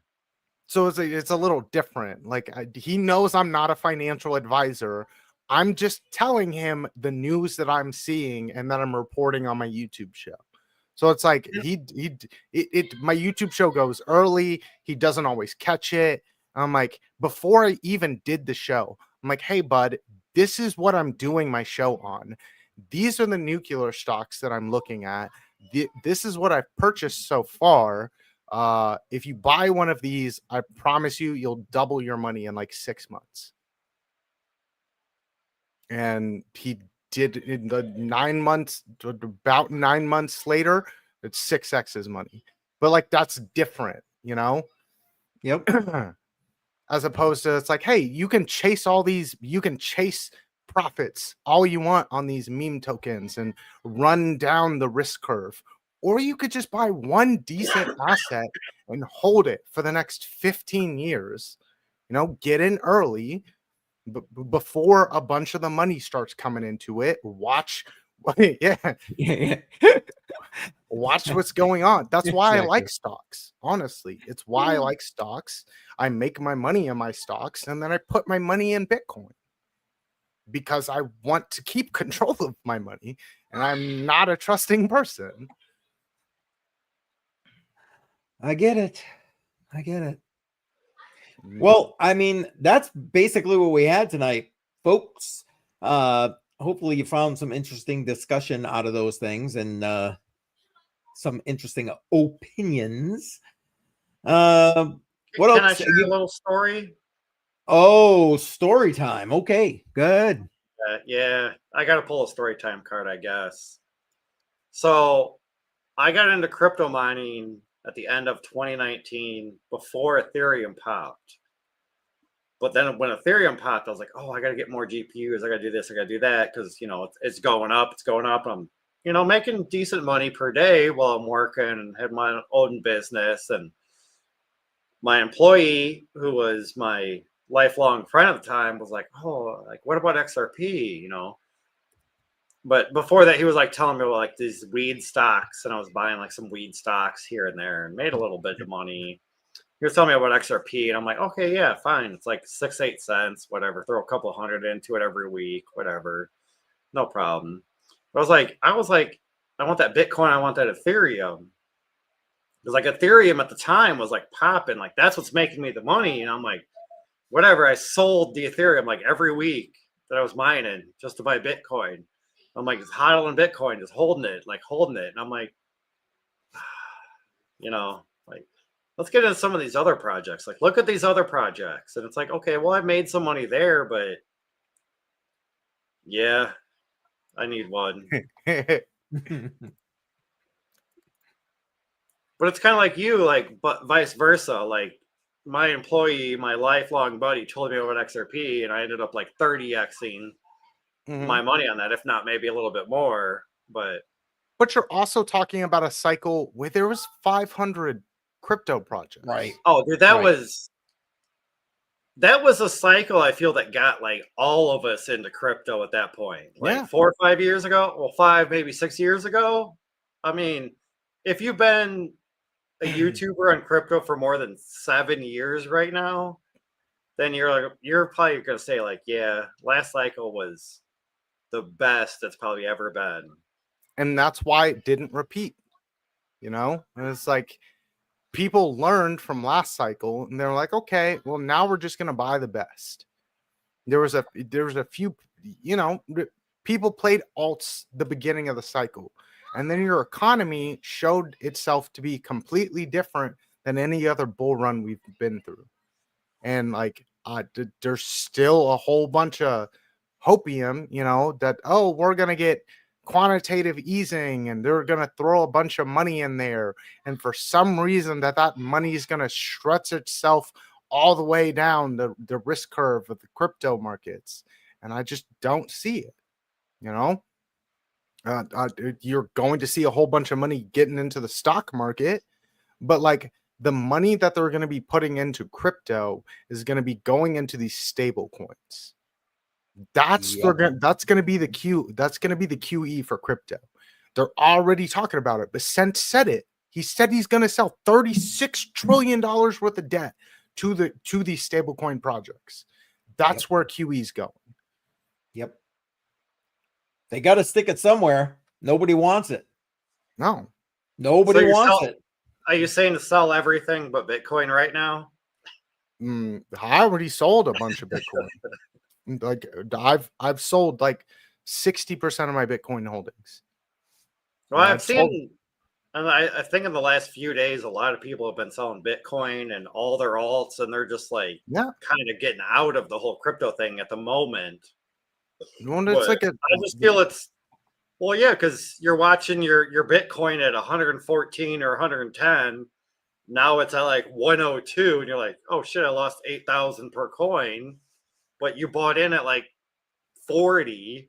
So it's a little different. Like, he knows I'm not a financial advisor. I'm just telling him the news that I'm seeing and that I'm reporting on my YouTube show. So it's like my YouTube show goes early. He doesn't always catch it. I'm like, before I even did the show, I'm like, hey bud, this is what I'm doing my show on. These are the nuclear stocks that I'm looking at. This is what I've purchased so far. If you buy one of these, I promise you'll double your money in like 6 months. And he did in the 9 months, about 9 months later, it's 6x his money. But like, that's different, you know? Yep. As opposed to, it's like, hey, you can chase profits all you want on these meme tokens and run down the risk curve. Or you could just buy one decent asset and hold it for the next 15 years. Get in early before a bunch of the money starts coming into it. Watch watch what's going on. That's why I like stocks. Honestly, it's why I like stocks. I make my money in my stocks, and then I put my money in Bitcoin because I want to keep control of my money, and I'm not a trusting person. I get it. Well, I mean, that's basically what we had tonight, folks. Hopefully you found some interesting discussion out of those things and some interesting opinions. What else? Can I share a little story? Oh, story time. Okay, good. Yeah, I got to pull a story time card, I guess. So I got into crypto mining at the end of 2019 before Ethereum popped. But then when Ethereum popped, I was like, oh, I got to get more GPUs. I got to do this. I got to do that because, it's going up. It's going up. I'm, making decent money per day while I'm working and had my own business. And my employee, who was my lifelong friend at the time, was like, oh, like, what about XRP, But before that, he was like telling me about like these weed stocks, and I was buying like some weed stocks here and there and made a little bit of money. He was telling me about XRP, and I'm like, okay, yeah, fine. It's like 6-8 cents, whatever. Throw a couple hundred into it every week, whatever. No problem. But I was like, I want that Bitcoin, I want that Ethereum. Because like Ethereum at the time was like popping, like that's what's making me the money. And I'm like, whatever. I sold the Ethereum like every week that I was mining just to buy Bitcoin. I'm like, just hodling Bitcoin, just holding it. And I'm like, like, let's get into some of these other projects. Like, look at these other projects. And it's like, okay, well, I made some money there, but yeah, I need one. But it's kind of like you, like, but vice versa. Like, my employee, my lifelong buddy, told me about XRP, and I ended up like 30xing my money on that, if not maybe a little bit more. But you're also talking about a cycle where there was 500 crypto projects. Right. Oh, dude, that was a cycle I feel that got like all of us into crypto at that point. Like 4 or 5 years ago, well, 5, maybe 6 years ago. I mean, if you've been a YouTuber on crypto for more than 7 years right now, then you're probably gonna say like, yeah, last cycle was the best that's probably ever been. And that's why it didn't repeat, and it's like people learned from last cycle and they're like, okay, well, now we're just going to buy the best. There was a few, people played alts the beginning of the cycle, and then your economy showed itself to be completely different than any other bull run we've been through. And like, there's still a whole bunch of hopium, that, oh, we're going to get quantitative easing and they're going to throw a bunch of money in there. And for some reason that money is going to stretch itself all the way down the risk curve of the crypto markets. And I just don't see it, you're going to see a whole bunch of money getting into the stock market, but like the money that they're going to be putting into crypto is going to be going into these stable coins. That's going to be the QE for crypto. They're already talking about it. Cent said it. He said he's going to sell $36 trillion worth of debt to these stablecoin projects. That's where QE is going. Yep. They got to stick it somewhere. Nobody wants it. No. Nobody wants it. Are you saying to sell everything but Bitcoin right now? I already sold a bunch of Bitcoin. Like I've sold like 60% of my Bitcoin holdings. Well, I've seen, and I think in the last few days, a lot of people have been selling Bitcoin and all their alts, and they're just like kind of getting out of the whole crypto thing at the moment. It's like I just feel it's, well, yeah, because you're watching your Bitcoin at 114 or 110. Now it's at like 102, and you're like, oh shit, I lost 8,000 per coin. But you bought in at like 40,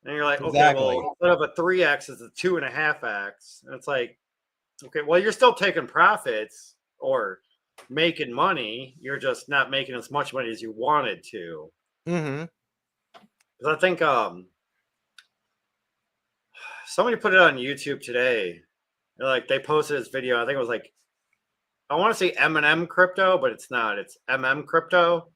And you're like, Exactly. okay, well, instead of a 3x, it's a 2.5x. And it's like, okay, well, you're still taking profits or making money. You're just not making as much money as you wanted to. Mm-hmm. Because I think somebody put it on YouTube today. Like they posted this video. I think it was like, I want to say M&M crypto, but it's not. It's crypto.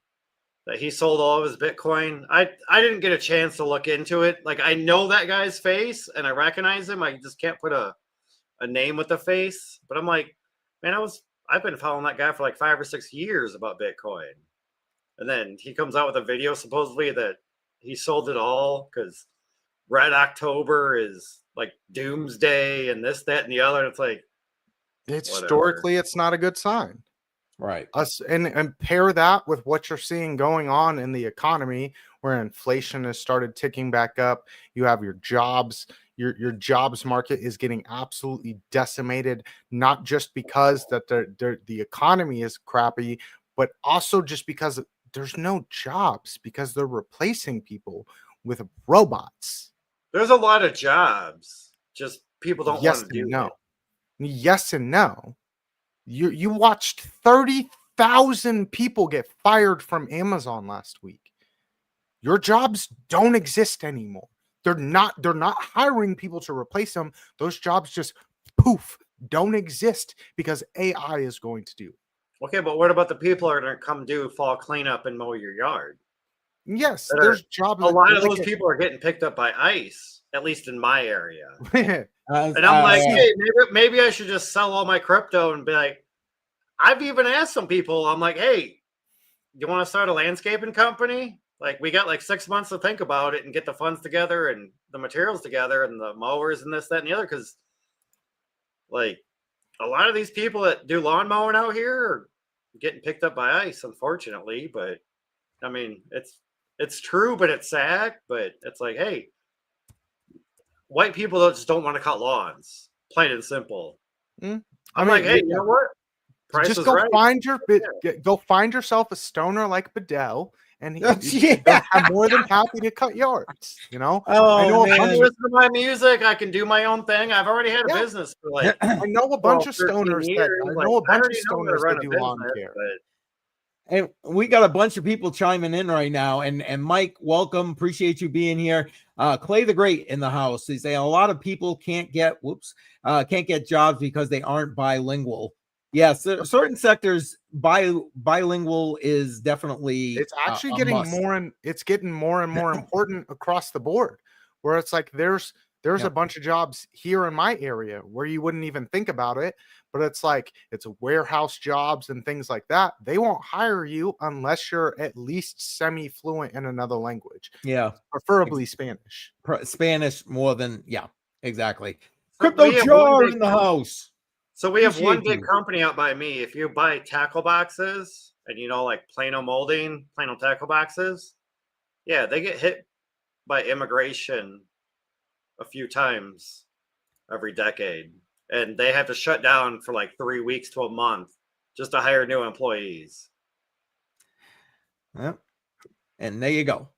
That he sold all of his Bitcoin. I didn't get a chance to look into it. Like I know that guy's face and I recognize him. I just can't put a name with the face. But I'm like, man, I've been following that guy for like 5 or 6 years about Bitcoin. And then he comes out with a video supposedly that he sold it all because Red October is like doomsday and this, that, and the other. And it's like, historically, it's not a good sign. Right. And pair that with what you're seeing going on in the economy, where inflation has started ticking back up. You have your jobs. Your jobs market is getting absolutely decimated, not just because that the economy is crappy, but also just because there's no jobs because they're replacing people with robots. There's a lot of jobs, just people don't want to do it. Yes and no. You watched 30,000 people get fired from Amazon last week. Your jobs don't exist anymore. They're not hiring people to replace them. Those jobs just poof, don't exist because AI is going to do it. Okay, but what about the people that are going to come do fall cleanup and mow your yard? Yes, there's jobs. A lot of those people are getting picked up by ICE, at least in my area. And I'm like, hey, maybe I should just sell all my crypto and be like, I've even asked some people, I'm like, hey, you want to start a landscaping company? Like, we got like 6 months to think about it and get the funds together and the materials together and the mowers and this, that, and the other. Because, like, a lot of these people that do lawn mowing out here are getting picked up by ICE, unfortunately. But, I mean, it's true, but it's sad. But it's like, hey, white people just don't want to cut lawns, plain and simple. I'm like, hey, you know what? Price just is go right. go find yourself a stoner like Badel, and they'll have more than happy to cut yards. You know, I know man. I can listen to my music. I can do my own thing. I've already had a business for like I know a bunch of stoners that do lawn care. And we got a bunch of people chiming in right now. And Mike, welcome. Appreciate you being here. Clay the Great in the house. He's saying a lot of people can't get jobs because they aren't bilingual. Yes, certain sectors bilingual is definitely it's actually getting more and more important across the board, where it's like there's a bunch of jobs here in my area where you wouldn't even think about it, but it's like it's warehouse jobs and things like that. They won't hire you unless you're at least semi-fluent in another language. Yeah, preferably Spanish. Spanish more than exactly. Crypto Jar in the house. So we have one big company out by me. If you buy tackle boxes and like Plano molding, Plano tackle boxes, yeah, they get hit by immigration a few times every decade. And they have to shut down for like 3 weeks to a month just to hire new employees. Yep. And there you go.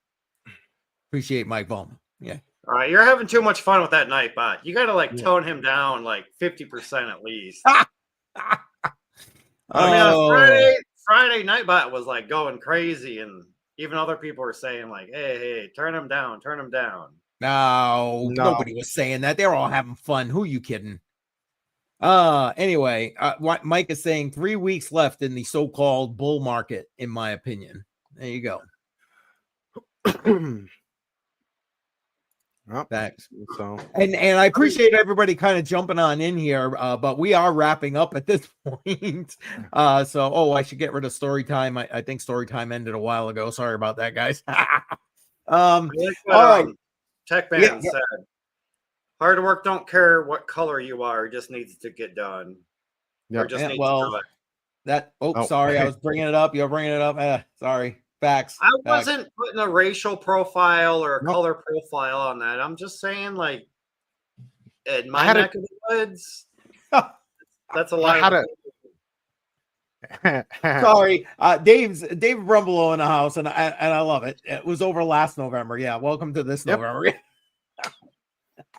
Appreciate Mike Bowman. Yeah. All right, you're having too much fun with that Nightbot. You got to tone him down like 50% at least. I mean, Friday Nightbot was like going crazy, and even other people were saying like, "Hey, turn him down, turn him down." No, nobody was saying that. They're all having fun. Who are you kidding? Anyway, what Mike is saying, 3 weeks left in the so-called bull market, in my opinion. There you go. Thanks. So and I appreciate everybody kind of jumping on in here, but we are wrapping up at this point. I should get rid of story time. I think story time ended a while ago. Sorry about that, guys. All right. Tech Man said, "Hard work don't care what color you are; it just needs to get done." Yeah. Sorry, I was bringing it up. You're bringing it up. Sorry. Facts. I wasn't putting a racial profile or a color profile on that. I'm just saying, like, in my neck of the woods, that's a lot. Sorry, Dave Rumbelow in the house, and I love it. It was over last November. Yeah, welcome to this November.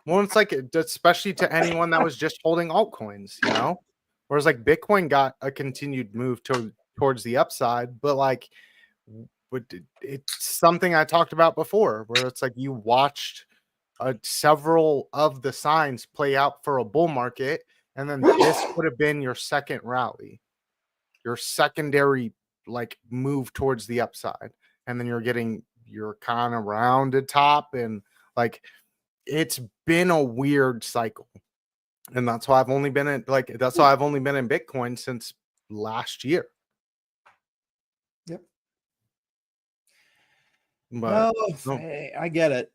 Well, it's like, especially to anyone that was just holding altcoins, you know, whereas like Bitcoin got a continued move towards the upside, but like, it's something I talked about before, where it's like you watched several of the signs play out for a bull market, and then this would have been your second rally, your secondary like move towards the upside, and then you're kind of rounded top, and like it's been a weird cycle, and that's why I've only been in Bitcoin since last year. Yep. But well, I get it.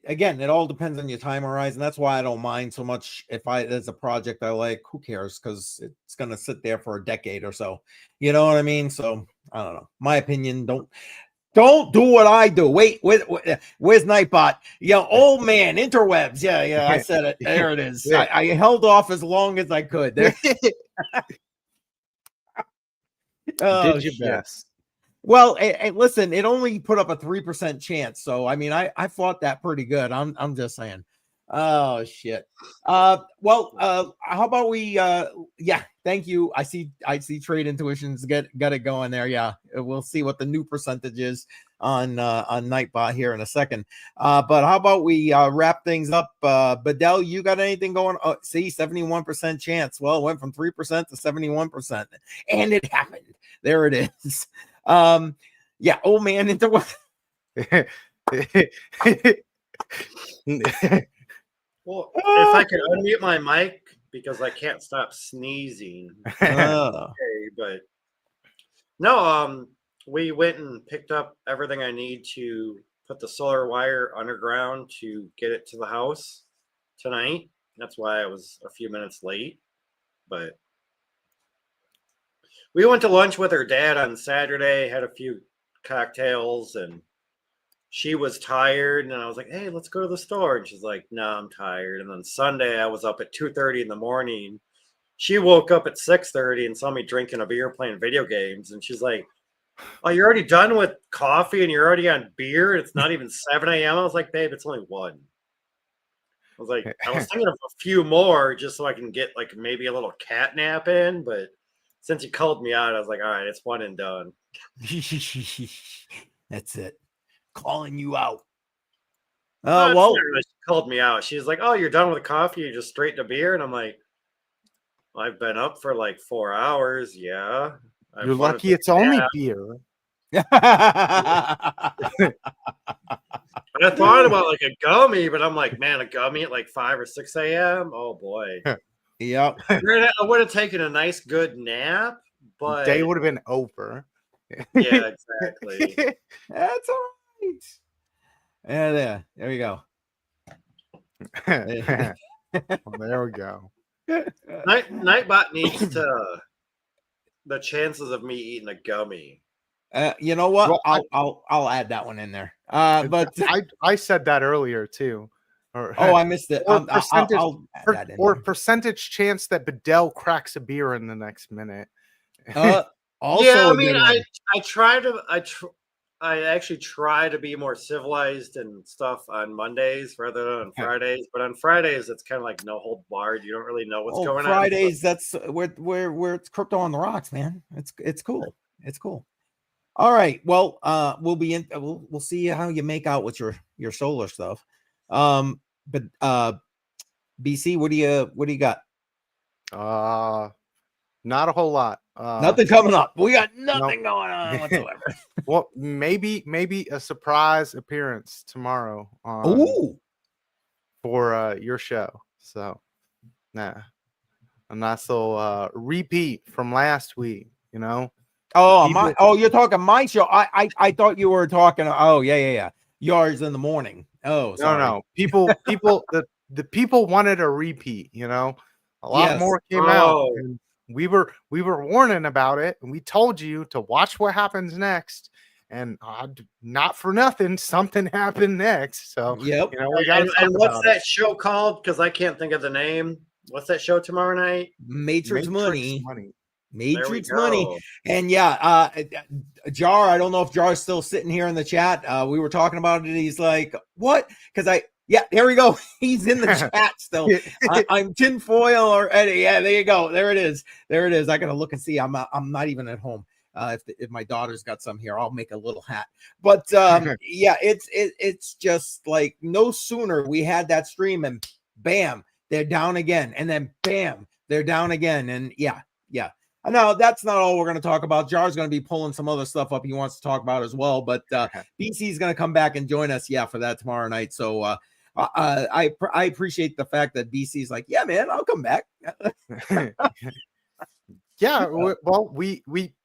Again, it all depends on your time horizon. That's why I don't mind so much if there's a project I like. Who cares? Because it's gonna sit there for a decade or so. You know what I mean? So I don't know. My opinion. Don't do what I do. Wait, where's Nightbot? Yeah, old man, interwebs. Yeah, I said it. There it is. Yeah. I held off as long as I could. There. Did your best. Well, listen, it only put up a 3% chance. So I mean, I fought that pretty good. I'm just saying. Oh shit. How about we yeah, thank you. I see Trade Intuitions got it going there. Yeah, we'll see what the new percentage is on Nightbot here in a second. But how about we wrap things up? Badel, you got anything going? Oh, see, 71% chance. Well, it went from 3% to 71%, and it happened. There it is. Yeah, old man into what? Well, if I could unmute my mic because I can't stop sneezing. Okay, but no, we went and picked up everything I need to put the solar wire underground to get it to the house tonight. That's why I was a few minutes late, but we went to lunch with her dad on Saturday, had a few cocktails, and she was tired, and I was like, hey, let's go to the store. And she's like, no, I'm tired. And then Sunday, I was up at 2:30 in the morning. She woke up at 6:30 and saw me drinking a beer, playing video games. And she's like, oh, you're already done with coffee and you're already on beer. It's not even 7 a.m. I was like, babe, it's only 1. I was like, I was thinking of a few more just so I can get like maybe a little cat nap in. But since you called me out, I was like, all right, it's one and done. That's it. Calling you out. Well, she called me out. She's like, oh, you're done with the coffee, you're just straight to beer. And I'm like, I've been up for like 4 hours. Yeah. You're lucky it's only beer. I thought about like a gummy, but I'm like, man, a gummy at like 5 or 6 a.m. Oh boy. Yep. I would have taken a nice good nap, but day would have been over. Yeah, exactly. That's all right. Yeah, there we go. Well, there we go. Nightbot needs the chances of me eating a gummy. You know what? Well, I'll add that one in there. But I said that earlier too. I missed it. Percentage chance that Badel cracks a beer in the next minute. Also, yeah, I mean, I actually try to be more civilized and stuff on Mondays rather than on Fridays. But on Fridays, it's kind of like no hold barred. You don't really know what's going on. Fridays, that's where it's crypto on the rocks, man. It's cool. It's cool. All right. Well, we'll see how you make out with your solar stuff. But BC, what do you got? Not a whole lot. Nothing coming up. We got nothing going on whatsoever. Well, maybe a surprise appearance tomorrow for your show. So, a nice little repeat from last week. You know. You're talking my show. I thought you were talking. Oh yeah. Yours in the morning. Oh, sorry. No. People, the people wanted a repeat. You know, a lot more came out. And we were warning about it, and we told you to watch what happens next. And not for nothing, something happened next. So yep. You know, we got. And what's that show called? Because I can't think of the name. What's that show tomorrow night? Matrix Money. Matrix go. Money. And yeah, Jar, I don't know if Jar's still sitting here in the chat. We were talking about it. He's like, what? Because Yeah, here we go. He's in the chat still. I'm tinfoil or Eddie. Yeah, there you go. There it is. There it is. I gotta look and see. I'm not even at home. If my daughter's got some here, I'll make a little hat. But yeah, it's just like no sooner we had that stream and bam, they're down again, and then bam, they're down again, and yeah. Now that's not all we're going to talk about. Jar's going to be pulling some other stuff up he wants to talk about as well. But BC is going to come back and join us, for that tomorrow night. So I appreciate the fact that BC is like, yeah, man, I'll come back. Yeah, well, we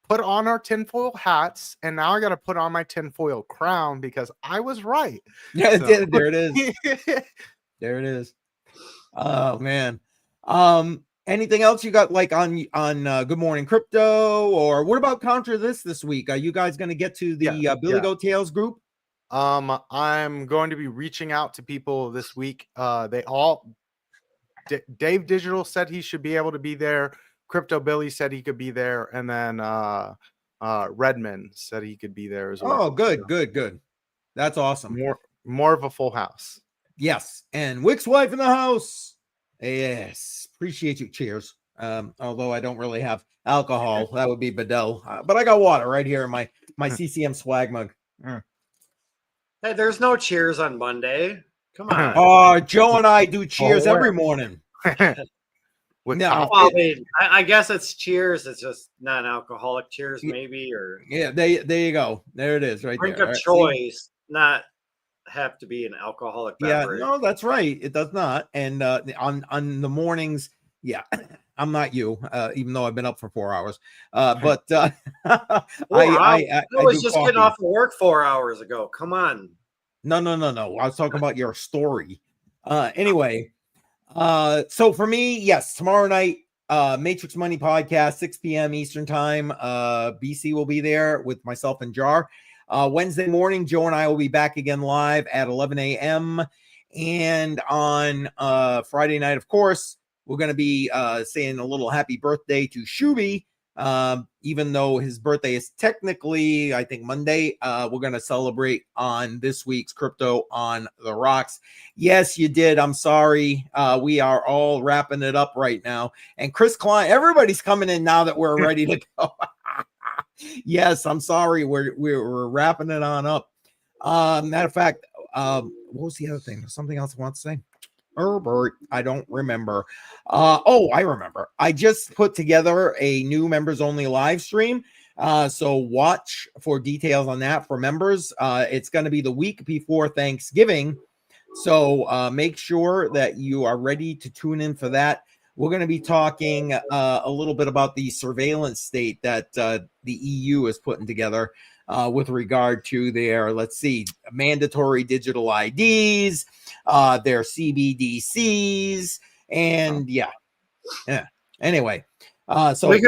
put on our tinfoil hats, and now I got to put on my tinfoil crown because I was right. Yeah, so. There it is. There it is. Oh man. Anything else you got like on Good Morning Crypto, or what about Contra this week? Are you guys going to get to the Billy Goat Tales group? I'm going to be reaching out to people this week. Dave Digital said he should be able to be there. Crypto Billy said he could be there, and then Redmond said he could be there as well. Oh, good. That's awesome. More of a full house. Yes, and Wick's wife in the house. Yes, appreciate you. Cheers. Although I don't really have alcohol, that would be Badel. But I got water right here in my CCM swag mug. Hey, there's no cheers on Monday. Come on. Oh, Joe and I do cheers every morning. No, well, I guess it's cheers. It's just non-alcoholic cheers, maybe, or there you go. There it is, right drink there. Drink of choice, not have to be an alcoholic beverage. Yeah, no, that's right. It does not. And on the mornings, I'm not you, even though I've been up for 4 hours. But I was just getting off of work 4 hours ago. Come on. No. I was talking about your story. Anyway, so for me, yes, tomorrow night, Matrix Money Podcast, 6 p.m. Eastern Time. BC will be there with myself and Jar. Wednesday morning, Joe and I will be back again live at 11 a.m. And on Friday night, of course, we're going to be saying a little happy birthday to Shuby. Even though his birthday is technically, I think, Monday, we're going to celebrate on this week's Crypto on the Rocks. Yes, you did. I'm sorry. We are all wrapping it up right now. And Chris Klein, everybody's coming in now that we're ready to go. Yes, I'm sorry. We're wrapping it on up. Matter of fact, what was the other thing? Something else I want to say? Herbert, I don't remember. I remember. I just put together a new members only live stream. So watch for details on that for members. It's going to be the week before Thanksgiving. So make sure that you are ready to tune in for that. We're going to be talking a little bit about the surveillance state that the EU is putting together with regard to their, mandatory digital IDs, their CBDCs, and Anyway, why don't we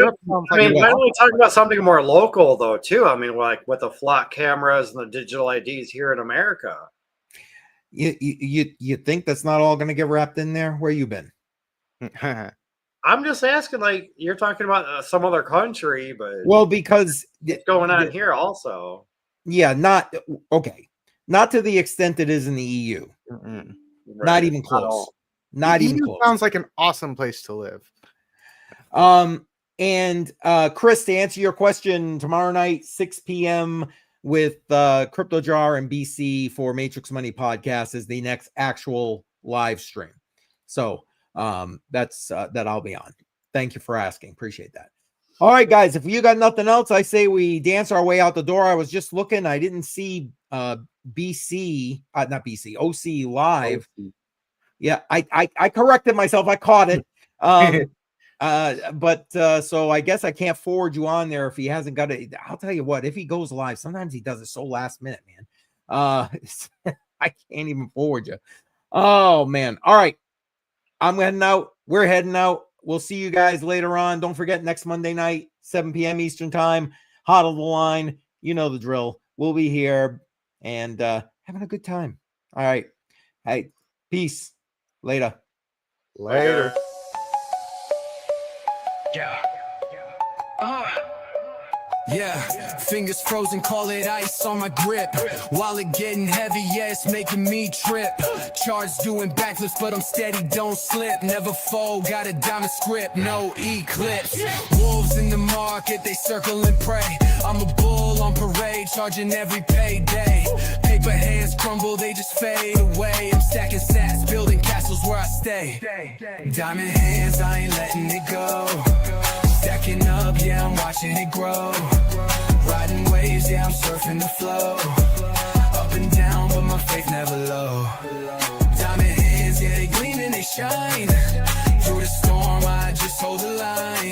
talk about something more local though too? I mean, like with the flock cameras and the digital IDs here in America. You think that's not all going to get wrapped in there? Where you been? I'm just asking, like, you're talking about some other country, but because it's going on here also. Not to the extent it is in the EU. Right. Not even close. Not even close. Sounds like an awesome place to live. And Chris, to answer your question, tomorrow night, 6 p.m. with Crypto Jar and BC for Matrix Money Podcast is the next actual live stream. So that's that I'll be on. Thank you for asking. Appreciate that. All right, guys, if you got nothing else, I say we dance our way out the door. I was just looking. I didn't see OC live. OC. Yeah, I corrected myself. I caught it. But so I guess I can't forward you on there if he hasn't got it. I'll tell you what, if he goes live, sometimes he does it so last minute, man. I can't even forward you. Oh, man. All right. I'm heading out. We're heading out. We'll see you guys later on. Don't forget, next Monday night, 7 p.m. Eastern Time, hot on the line. You know the drill. We'll be here and having a good time. All right. Hey, peace. Later. Later. Yeah. Yeah, fingers frozen, call it ice on my grip. Wallet getting heavy, yeah, it's making me trip. Charge doing backflips, but I'm steady, don't slip. Never fold, got a diamond script, no eclipse. Wolves in the market, they circle and pray. I'm a bull on parade, charging every payday. Paper hands crumble, they just fade away. I'm stacking sats, building castles where I stay. Diamond hands, I ain't letting it go. Stacking up, yeah, I'm watching it grow. Riding waves, yeah, I'm surfing the flow. Up and down, but my faith never low. Diamond hands, yeah, they gleam and they shine. Through the storm, I just hold the line.